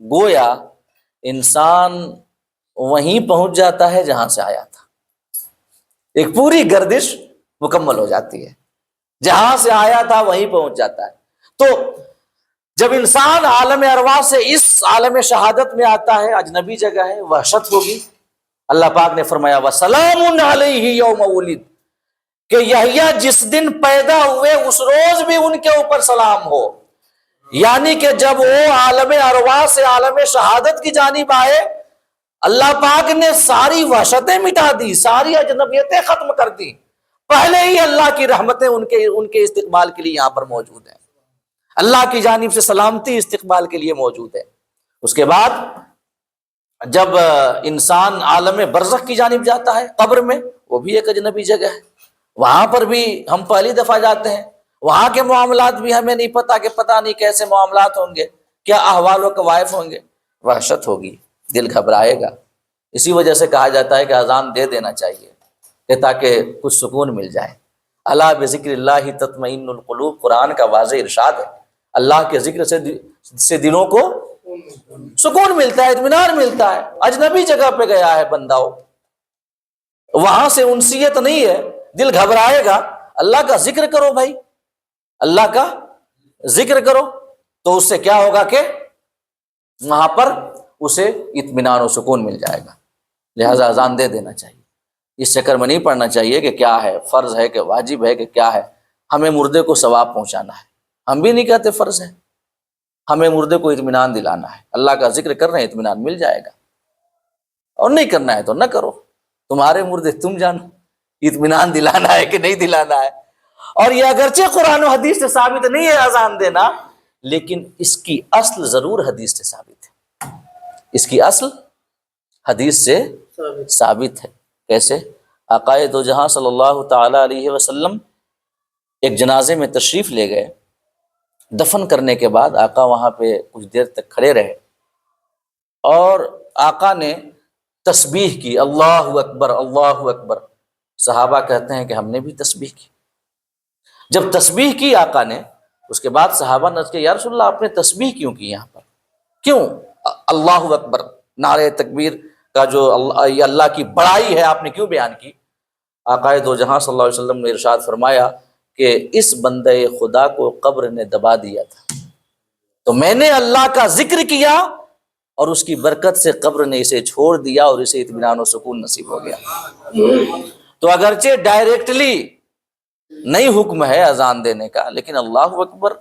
گویا انسان وہیں پہنچ جاتا ہے جہاں سے آیا تھا، ایک پوری گردش مکمل ہو جاتی ہے، جہاں سے آیا تھا وہیں پہنچ جاتا ہے۔ تو جب انسان عالم ارواح سے اس عالم شہادت میں آتا ہے، اجنبی جگہ ہے، وحشت ہوگی۔ اللہ پاک نے فرمایا وَسَلَامٌ عَلَيْهِ يَوْمَ وُلِدَ، کہ یحییٰ جس دن پیدا ہوئے اس روز بھی ان کے اوپر سلام ہو، یعنی کہ جب وہ عالم ارواح سے عالم شہادت کی جانب آئے، اللہ پاک نے ساری وحشتیں مٹا دی، ساری اجنبیتیں ختم کر دی، پہلے ہی اللہ کی رحمتیں ان کے استقبال کے لیے یہاں پر موجود ہیں، اللہ کی جانب سے سلامتی استقبال کے لیے موجود ہے۔ اس کے بعد جب انسان عالم برزخ کی جانب جاتا ہے، قبر میں، وہ بھی ایک اجنبی جگہ ہے، وہاں پر بھی ہم پہلی دفعہ جاتے ہیں، وہاں کے معاملات بھی ہمیں نہیں پتا کہ پتہ نہیں کیسے معاملات ہوں گے، کیا احوال و کوائف ہوں گے، وحشت ہوگی، دل گھبرائے گا۔ اسی وجہ سے کہا جاتا ہے کہ اذان دے دینا چاہیے کہ تاکہ کچھ سکون مل جائے۔ الا بذکر اللہ تطمئن القلوب، قرآن کا واضح ارشاد ہے، اللہ کے ذکر سے دلوں کو سکون ملتا ہے، اطمینان ملتا ہے۔ اجنبی جگہ پہ گیا ہے بندہ، وہاں سے انسیت نہیں ہے، دل گھبرائے گا۔ اللہ کا ذکر کرو بھائی، اللہ کا ذکر کرو، تو اس سے کیا ہوگا کہ وہاں پر اسے اطمینان و سکون مل جائے گا۔ لہذا اذان دے دینا چاہیے، اس چکر میں نہیں پڑنا چاہیے کہ کیا ہے، فرض ہے کہ واجب ہے کہ کیا ہے، ہمیں مردے کو ثواب پہنچانا ہے۔ ہم بھی نہیں کہتے فرض ہے، ہمیں مردے کو اطمینان دلانا ہے، اللہ کا ذکر کر رہے ہیں، اطمینان مل جائے گا، اور نہیں کرنا ہے تو نہ کرو، تمہارے مردے تم جانو اطمینان دلانا ہے کہ نہیں دلانا ہے۔ اور یہ اگرچہ قرآن و حدیث سے ثابت نہیں ہے اذان دینا، لیکن اس کی اصل ضرور حدیث سے ثابت ہے، اس کی اصل حدیث سے ثابت ہے۔ کیسے؟ آقائے دو جہاں صلی اللہ تعالی علیہ وسلم ایک جنازے میں تشریف لے گئے، دفن کرنے کے بعد آقا وہاں پہ کچھ دیر تک کھڑے رہے اور آقا نے تسبیح کی، اللہ اکبر اللہ اکبر۔ صحابہ کہتے ہیں کہ ہم نے بھی تسبیح کی۔ جب تسبیح کی آقا نے، اس کے بعد صحابہ نے کہ یا رسول اللہ آپ نے تسبیح کیوں کی یہاں پر؟ کیوں اللہ اکبر نعرہ تکبیر کا جو یہ اللہ کی بڑائی ہے آپ نے کیوں بیان کی؟ آقا دو جہاں صلی اللہ علیہ وسلم نے ارشاد فرمایا کہ اس بندے خدا کو قبر نے دبا دیا تھا، تو میں نے اللہ کا ذکر کیا اور اس کی برکت سے قبر نے اسے چھوڑ دیا اور اسے اطمینان و سکون نصیب ہو گیا۔ تو اگرچہ ڈائریکٹلی نہیں حکم ہے اذان دینے کا، لیکن اللہ اکبر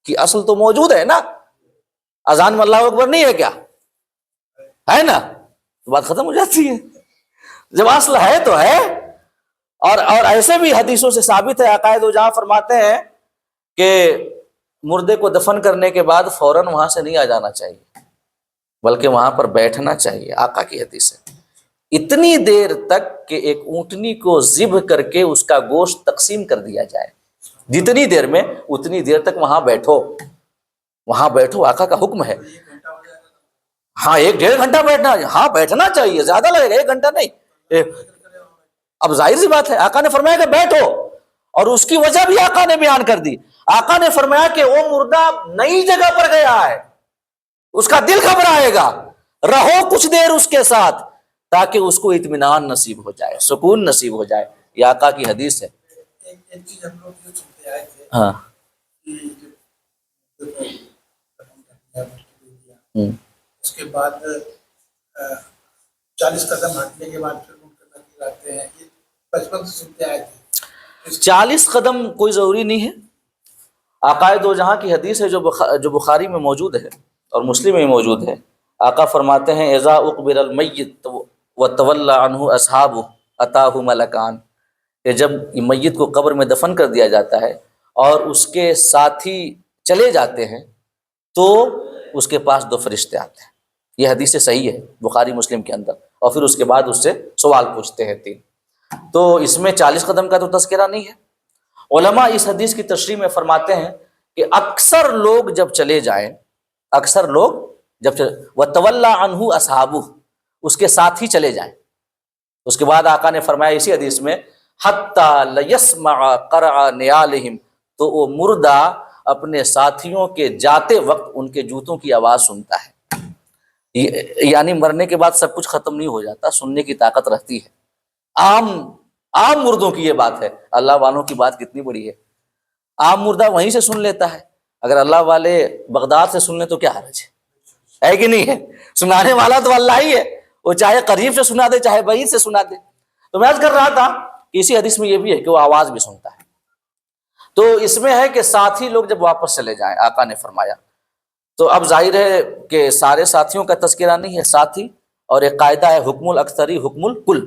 کی اصل تو موجود ہے نا۔ اذان میں اللہ اکبر نہیں ہے کیا؟ ہے نا؟ تو بات ختم ہو جاتی ہے۔ جب اصل ہے تو ہے۔ اور ایسے بھی حدیثوں سے ثابت ہے، عقائد و جہاں فرماتے ہیں کہ مردے کو دفن کرنے کے بعد فوراً وہاں سے نہیں آ جانا چاہیے، بلکہ وہاں پر بیٹھنا چاہیے۔ آقا کی حدیث ہے اتنی دیر تک کہ ایک اونٹنی کو ذبح کر کے اس کا گوشت تقسیم کر دیا جائے، جتنی دیر میں اتنی دیر تک وہاں بیٹھو، وہاں بیٹھو، آقا کا حکم ہے۔ ہاں 1-1.5 گھنٹہ بیٹھنا، ہاں بیٹھنا چاہیے، زیادہ لگے گا 1 گھنٹہ نہیں۔ اب ظاہر سی بات ہے آقا نے فرمایا کہ بیٹھو، اور اس کی وجہ بھی آقا نے بیان کر دی۔ آقا نے فرمایا کہ وہ مردہ نئی جگہ پر گیا ہے، اس کا دل گھبرائے گا، رہو کچھ دیر اس کے ساتھ تاکہ اس کو اطمینان نصیب ہو جائے، سکون نصیب ہو جائے۔ یہ آقا کی حدیث ہے۔ ایک چیز ہم لوگ یہ سنتے آئے تھے ہاں اس کے بعد 40 قدم ہٹنے کے بعد پھر منکر نکیر آتے ہیں، یہ بچپن سے سنتے آئے تھے۔ 40 قدم کوئی ضروری نہیں ہے۔ عقائد و جہاں کی حدیث ہے جو بخاری میں موجود ہے اور مسلم میں موجود ہے۔ آقا فرماتے ہیں اذا اقبر المیت وتولی عنہ اصحابہ اتاہ ملکان، کہ جب میت کو قبر میں دفن کر دیا جاتا ہے اور اس کے ساتھی چلے جاتے ہیں تو اس کے پاس 2 فرشتے آتے ہیں۔ یہ حدیث صحیح ہے بخاری مسلم کے اندر، اور پھر اس کے بعد اس سے سوال پوچھتے ہیں 3۔ تو اس میں 40 قدم کا تو تذکرہ نہیں ہے۔ علماء اس حدیث کی تشریح میں فرماتے ہیں کہ اکثر لوگ جب چلے جائیں، اکثر لوگ جب وَتَوَلَّى عَنْهُ أَصْحَابُهُ، اس کے ساتھ ہی چلے جائیں۔ اس کے بعد آقا نے فرمایا اسی حدیث میں حَتَّى لَيَسْمَعَ قَرْعَ نِعَالِهِمْ، تو وہ مردہ اپنے ساتھیوں کے جاتے وقت ان کے جوتوں کی آواز سنتا ہے۔ یعنی مرنے کے بعد سب کچھ ختم نہیں ہو جاتا، سننے کی طاقت رہتی ہے۔ عام مردوں کی یہ بات ہے، اللہ والوں کی بات کتنی بڑی ہے۔ عام مردہ وہیں سے سن لیتا ہے، اگر اللہ والے بغداد سے سن لیں تو کیا حرج ہے کہ نہیں ہے؟ سنانے والا تو اللہ ہی ہے، وہ چاہے قریب سے سنا دے چاہے بعید سے سنا دے۔ تو میں عرض کر رہا تھا کہ اسی حدیث میں یہ بھی ہے کہ وہ آواز بھی سنتا ہے۔ تو اس میں ہے کہ ساتھی لوگ جب واپس چلے جائیں، آقا نے فرمایا، تو اب ظاہر ہے کہ سارے ساتھیوں کا تذکرہ نہیں ہے، ساتھی، اور ایک قاعدہ ہے حکم الاکثری حکم الکل،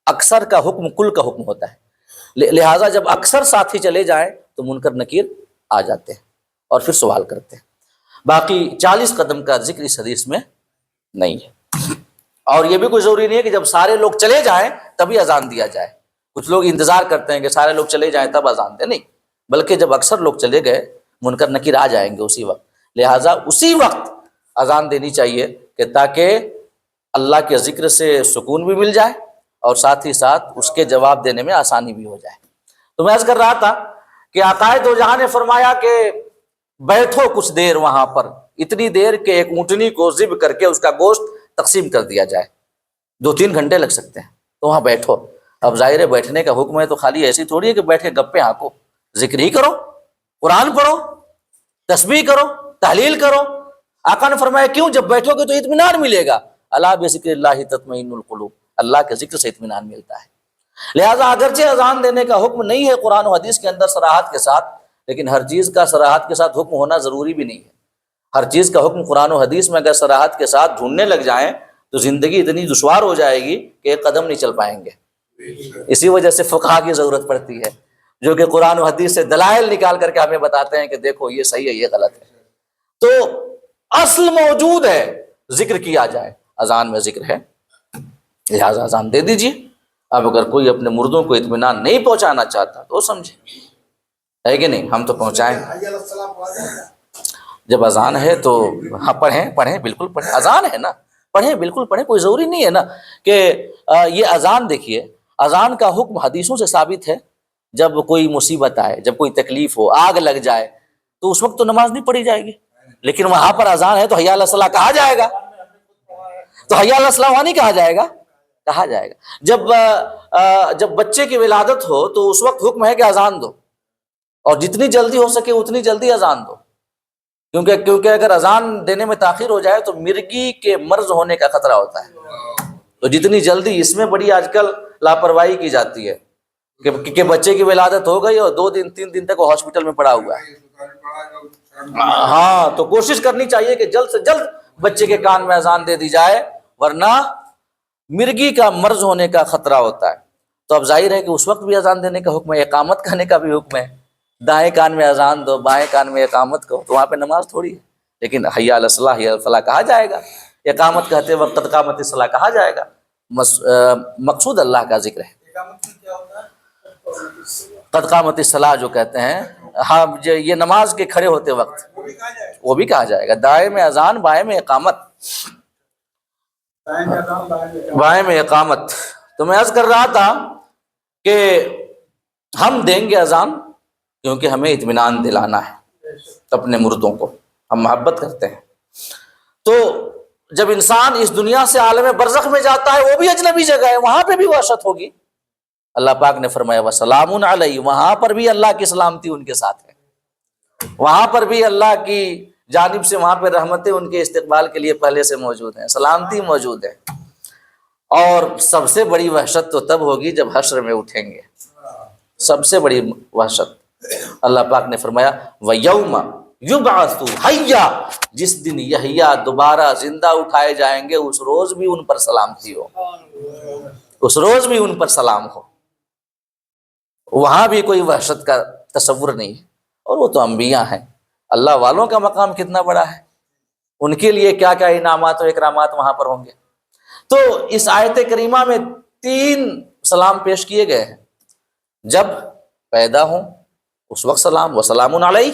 اکثر کا حکم کل کا حکم ہوتا ہے۔ لہٰذا جب اکثر ساتھی چلے جائیں تو منکر نکیر آ جاتے ہیں اور پھر سوال کرتے ہیں۔ باقی 40 قدم کا ذکر اس حدیث میں نہیں ہے، اور یہ بھی کوئی ضروری نہیں ہے کہ جب سارے لوگ چلے جائیں تبھی اذان دیا جائے۔ کچھ لوگ انتظار کرتے ہیں کہ سارے لوگ چلے جائیں تب اذان دیں، نہیں، بلکہ جب اکثر لوگ چلے گئے منکر نکیر آ جائیں گے اسی وقت، لہٰذا اسی وقت اذان دینی چاہیے کہ تاکہ اللہ کے ذکر سے سکون بھی مل جائے اور ساتھ ہی ساتھ اس کے جواب دینے میں آسانی بھی ہو جائے۔ تو میں عرض کر رہا تھا کہ عقائد و جہاں نے فرمایا کہ بیٹھو کچھ دیر وہاں پر، اتنی دیر کہ ایک اونٹنی کو ذبح کر کے اس کا گوشت تقسیم کر دیا جائے، 2-3 گھنٹے لگ سکتے ہیں، تو وہاں بیٹھو۔ اب ظاہر ہے بیٹھنے کا حکم ہے تو خالی ایسی تھوڑی ہے کہ بیٹھ کے گپے ہانکو، ذکر ہی کرو، قرآن پڑھو، تسبیح کرو، تحلیل کرو۔ آقا نے فرمایا کیوں؟ جب بیٹھو گے تو اطمینان ملے گا، الا بذکر اللہ تطمئن القلوب، اللہ کے ذکر سے اطمینان ملتا ہے۔ لہٰذا اگرچہ اذان دینے کا حکم نہیں ہے قرآن و حدیث کے اندر صراحت کے ساتھ، لیکن ہر چیز کا صراحت کے ساتھ حکم ہونا ضروری بھی نہیں ہے۔ ہر چیز کا حکم قرآن و حدیث میں اگر صراحت کے ساتھ ڈھونڈنے لگ جائیں تو زندگی اتنی دشوار ہو جائے گی کہ ایک قدم نہیں چل پائیں گے۔ اسی وجہ سے فقہا کی ضرورت پڑتی ہے، جو کہ قرآن و حدیث سے دلائل نکال کر کے ہمیں بتاتے ہیں کہ دیکھو یہ صحیح ہے یہ غلط ہے۔ تو اصل موجود ہے، ذکر کیا جائے، اذان میں ذکر ہے، لہٰذا اذان دے دیجیے۔ اب اگر کوئی اپنے مردوں کو اطمینان نہیں پہنچانا چاہتا تو سمجھے، ہے کہ نہیں، ہم تو پہنچائیں۔ حی علی الصلاۃ پڑھا جائے گا؟ جب اذان ہے تو ہاں پڑھیں بالکل پڑھیں، اذان ہے نا، پڑھیں بالکل پڑھیں، کوئی ضروری نہیں ہے نا کہ یہ اذان، دیکھیے اذان کا حکم حدیثوں سے ثابت ہے۔ جب کوئی مصیبت آئے، جب کوئی تکلیف ہو، آگ لگ جائے، تو اس وقت تو نماز نہیں پڑھی جائے گی، لیکن وہاں پر اذان ہے تو حی علی الصلاۃ کہا جائے گا، تو حی علی الصلاۃ وہاں نہیں کہا جائے گا، کہا جائے گا۔ جب بچے کی ولادت ہو تو اس وقت حکم ہے کہ اذان دو، اور جتنی جلدی ہو سکے اتنی جلدی اذان دو، کیونکہ اگر اذان دینے میں تاخیر ہو جائے تو مرگی کے مرض ہونے کا خطرہ ہوتا ہے۔ تو جتنی جلدی، اس میں بڑی آج کل لاپرواہی کی جاتی ہے کہ بچے کی ولادت ہو گئی اور 2 دن 3 دن تک وہ ہاسپٹل میں پڑا ہوا ہے۔ ہاں، تو کوشش کرنی چاہیے کہ جلد سے جلد بچے کے کان میں اذان دے دی جائے، ورنہ مرگی کا مرض ہونے کا خطرہ ہوتا ہے۔ تو اب ظاہر ہے کہ اس وقت بھی اذان دینے کا حکم ہے، اقامت کرنے کا بھی حکم ہے۔ دائیں کان میں اذان دو، بائیں کان میں اقامت کرو، تو وہاں پہ نماز تھوڑی ہے، لیکن حی علی الصلاۃ، حی علی الفلاح کہا جائے گا، اقامت کہتے وقت قد قامت الصلاۃ کہا جائے گا۔ مقصود اللہ کا ذکر ہے۔ اقامت میں کیا ہوتا ہے؟ قد قامت الصلاۃ جو کہتے ہیں، ہاں یہ نماز کے کھڑے ہوتے وقت وہ بھی کہا جائے گا؟ وہ بھی کہا جائے گا۔ دائیں میں اذان، بائیں میں اقامت، دائیں میں اذان، بائیں میں اقامت۔ تو میں عرض کر رہا تھا کہ ہم دیں گے اذان کیونکہ ہمیں اطمینان دلانا ہے اپنے مردوں کو، ہم محبت کرتے ہیں۔ تو جب انسان اس دنیا سے عالم برزخ میں جاتا ہے، وہ بھی اجنبی جگہ ہے، وہاں پہ بھی وحشت ہوگی۔ اللہ پاک نے فرمایا وَسَلَامٌ عَلَيْهِ، وہاں پر بھی اللہ کی سلامتی ان کے ساتھ ہے، وہاں پر بھی اللہ کی جانب سے وہاں پہ رحمتیں ان کے استقبال کے لیے پہلے سے موجود ہیں، سلامتی موجود ہے۔ اور سب سے بڑی وحشت تو تب ہوگی جب حشر میں اٹھیں گے، سب سے بڑی وحشت۔ اللہ پاک نے فرمایا وَيَوْمَ يُبْعَثُ حَيًّا، جس دن یحییٰ دوبارہ زندہ اٹھائے جائیں گے، اس روز بھی ان پر سلامتی ہو، اس روز بھی ان پر سلام ہو۔ وہاں بھی کوئی وحشت کا تصور نہیں ہے، اور وہ تو انبیاء ہیں، اللہ والوں کا مقام کتنا بڑا ہے، ان کے لیے کیا کیا انعامات و اکرامات وہاں پر ہوں گے۔ تو اس آیت کریمہ میں 3 سلام پیش کیے گئے ہیں۔ جب پیدا ہوں اس وقت سلام، وسلام علیہ،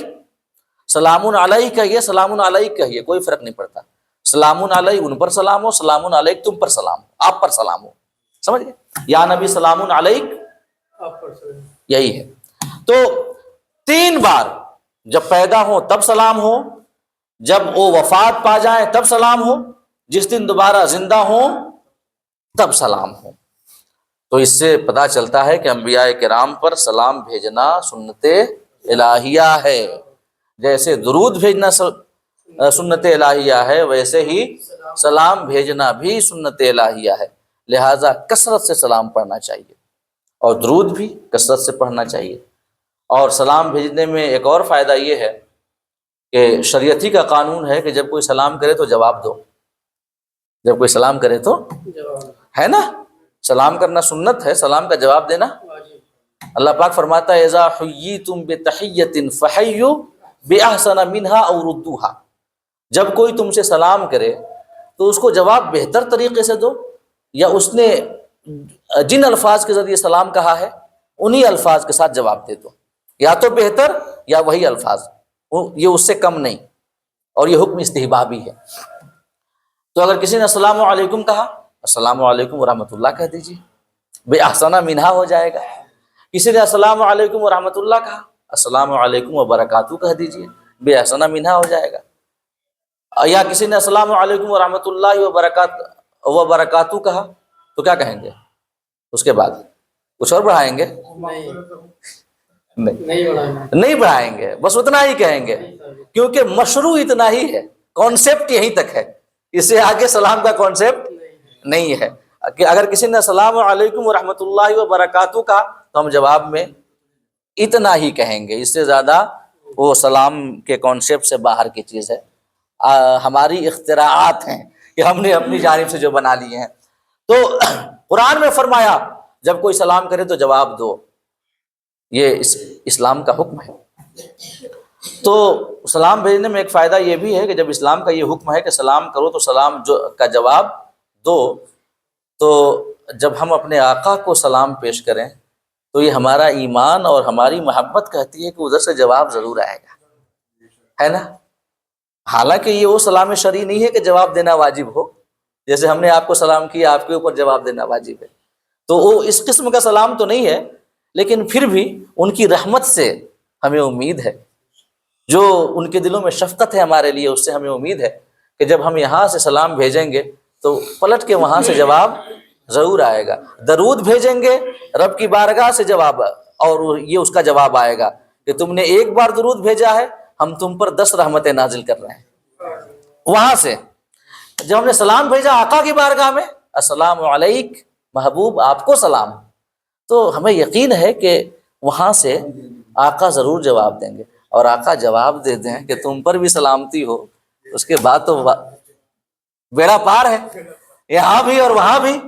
سلام علیہ کہیے، سلام علیہ کہیے، کوئی فرق نہیں پڑتا، سلام علیہ ان پر سلام ہو، سلام علیہ تم پر سلام ہو، آپ پر سلام ہو، سمجھ گئے؟ یا نبی سلام علیہ، یہی ہے۔ تو 3 بار، جب پیدا ہو تب سلام ہو، جب وہ وفات پا جائیں تب سلام ہو، جس دن دوبارہ زندہ ہوں تب سلام ہو۔ تو اس سے پتہ چلتا ہے کہ انبیاء کرام پر سلام بھیجنا سنت الہیہ ہے، جیسے درود بھیجنا سنت الہیہ ہے، ویسے ہی سلام بھیجنا بھی سنت الہیہ ہے۔ لہٰذا کثرت سے سلام پڑھنا چاہیے، اور درود بھی کثرت سے پڑھنا چاہیے۔ اور سلام بھیجنے میں ایک اور فائدہ یہ ہے کہ شریعتی کا قانون ہے کہ جب کوئی سلام کرے تو جواب دو، جب کوئی سلام کرے تو ہے نا، سلام کرنا سنت ہے، سلام کا جواب دینا۔ اللہ پاک فرماتا ہے اذا حییتم بتحیۃ فحیوا باحسن منها او ردوها، جب کوئی تم سے سلام کرے تو اس کو جواب بہتر طریقے سے دو، یا اس نے جن الفاظ کے ذریعے سلام کہا ہے انہی الفاظ کے ساتھ جواب دے دو، یا تو بہتر یا وہی الفاظ، یہ اس سے کم نہیں، اور یہ حکم استحبابی ہے۔ تو اگر کسی نے السلام علیکم کہا، السلام علیکم ورحمۃ اللہ کہہ دیجیے، بے احسن منہا ہو جائے گا۔ کسی نے السلام علیکم ورحمۃ اللہ کہا، السلام علیکم وبرکاتہ کہہ دیجیے، بے احسن منہا ہو جائے گا۔ یا کسی نے السلام علیکم ورحمۃ اللہ وبرکاتہ کہا تو کیا کہیں گے اس کے بعد؟ کچھ اور بڑھائیں گے؟ نہیں بڑھائیں گے، بس اتنا ہی کہیں گے، کیونکہ مشروع اتنا ہی ہے، کانسیپٹ یہیں تک ہے، اس سے آگے سلام کا کانسیپٹ نہیں ہے۔ کہ اگر کسی نے السلام علیکم ورحمۃ اللہ وبرکاتہ کہا تو ہم جواب میں اتنا ہی کہیں گے، اس سے زیادہ وہ سلام کے کانسیپٹ سے باہر کی چیز ہے، ہماری اختراعات ہیں کہ ہم نے اپنی جانب سے جو بنا لیے ہیں۔ تو قرآن میں فرمایا جب کوئی سلام کرے تو جواب دو، یہ اسلام کا حکم ہے۔ تو سلام بھیجنے میں ایک فائدہ یہ بھی ہے کہ جب اسلام کا یہ حکم ہے کہ سلام کرو تو سلام کا جواب دو، تو جب ہم اپنے آقا کو سلام پیش کریں تو یہ ہمارا ایمان اور ہماری محبت کہتی ہے کہ ادھر سے جواب ضرور آئے گا، ہے نا؟ حالانکہ یہ وہ سلام شرعی نہیں ہے کہ جواب دینا واجب ہو، جیسے ہم نے آپ کو سلام کیا آپ کے اوپر جواب دینا واجب ہے، تو وہ اس قسم کا سلام تو نہیں ہے، لیکن پھر بھی ان کی رحمت سے ہمیں امید ہے، جو ان کے دلوں میں شفقت ہے ہمارے لیے، اس سے ہمیں امید ہے کہ جب ہم یہاں سے سلام بھیجیں گے تو پلٹ کے وہاں سے جواب ضرور آئے گا، درود بھیجیں گے رب کی بارگاہ سے جواب، اور یہ اس کا جواب آئے گا کہ تم نے ایک بار درود بھیجا ہے، ہم تم پر 10 رحمتیں نازل کر رہے ہیں۔ وہاں سے جب ہم نے سلام بھیجا آقا کی بارگاہ میں، السلام علیک محبوب، آپ کو سلام، تو ہمیں یقین ہے کہ وہاں سے آقا ضرور جواب دیں گے، اور آقا جواب دے دیں کہ تم پر بھی سلامتی ہو، اس کے بعد تو بیڑا پار ہے، یہاں بھی اور وہاں بھی،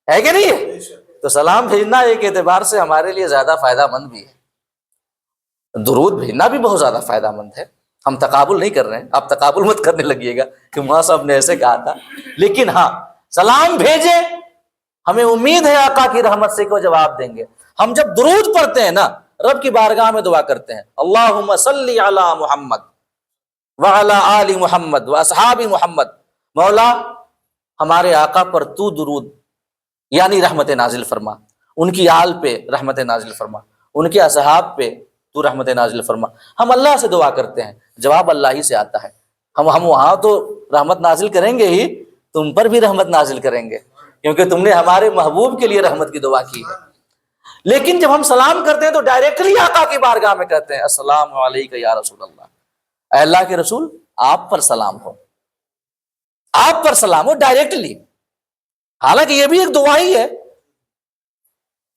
ہے کہ نہیں ہے؟ تو سلام بھیجنا ایک اعتبار سے ہمارے لیے زیادہ فائدہ مند بھی ہے، درود بھیجنا بھی بہت زیادہ فائدہ مند ہے، ہم تقابل نہیں کر رہے ہیں، آپ تقابل مت کرنے لگیے گا کہ ماں صاحب نے ایسے کہا تھا، لیکن ہاں سلام بھیجیں، ہمیں امید ہے آقا کی رحمت سے کو جواب دیں گے۔ ہم جب درود پڑھتے ہیں نا، رب کی بارگاہ میں دعا کرتے ہیں، اللہم صلی علی محمد وعلی آل محمد واصحاب محمد، مولا ہمارے آقا پر تو درود یعنی رحمت نازل فرما، ان کی آل پہ رحمت نازل فرما، ان کے اصحاب پہ تو رحمت نازل فرما۔ ہم اللہ سے دعا کرتے ہیں، جواب اللہ ہی سے آتا ہے، ہم وہاں تو رحمت نازل کریں گے ہی، تم پر بھی رحمت نازل کریں گے، کیونکہ تم نے ہمارے محبوب کے لیے رحمت کی دعا کی ہے۔ لیکن جب ہم سلام کرتے ہیں تو ڈائریکٹلی آقا کی بارگاہ میں کہتے ہیں السلام علیکم یا رسول اللہ، اے اللہ کے رسول آپ پر سلام ہو، آپ پر سلام ہو، ڈائریکٹلی۔ حالانکہ یہ بھی ایک دعا ہی ہے،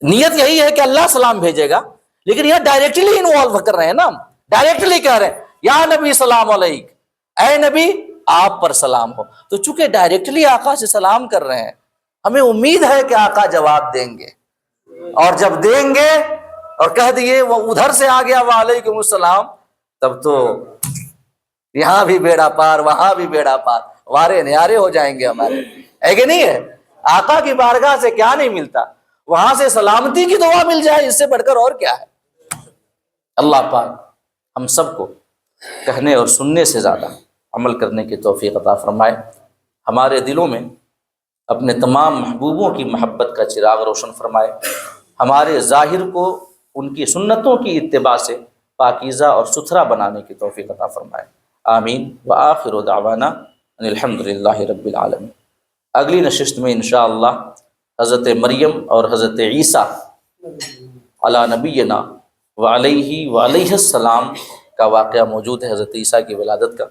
نیت یہی ہے کہ اللہ سلام بھیجے گا، لیکن یہ ڈائریکٹلی انوالو کر رہے ہیں نا، ہم ڈائریکٹلی کہہ رہے ہیں یا نبی سلام علیک، اے نبی آپ پر سلام ہو۔ تو چونکہ ڈائریکٹلی آقا سے سلام کر رہے ہیں، ہمیں امید ہے کہ آقا جواب دیں گے، اور جب دیں گے اور کہہ دیے وہ ادھر سے آ گیا وعلیکم السلام، تب تو یہاں بھی بیڑا پار وہاں بھی بیڑا پار، وارے نیارے ہو جائیں گے ہمارے، ہے کہ نہیں ہے؟ آقا کی بارگاہ سے کیا نہیں ملتا، وہاں سے سلامتی کی دعا مل جائے، اس سے بڑھ کر اور کیا ہے؟ اللہ پاک ہم سب کو کہنے اور سننے سے زیادہ عمل کرنے کی توفیق عطا فرمائے، ہمارے دلوں میں اپنے تمام محبوبوں کی محبت کا چراغ روشن فرمائے، ہمارے ظاہر کو ان کی سنتوں کی اتباع سے پاکیزہ اور ستھرا بنانے کی توفیق عطا فرمائے، آمین وآخر دعوانا ان الحمد للہ رب العالمین۔ اگلی نشست میں انشاءاللہ حضرت مریم اور حضرت عیسیٰ علی نبینا وعلیہ السلام کا واقعہ موجود ہے، حضرت عیسیٰ کی ولادت کا۔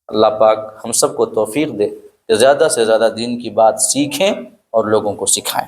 اللہ پاک ہم سب کو توفیق دے کہ زیادہ سے زیادہ دین کی بات سیکھیں اور لوگوں کو سکھائیں۔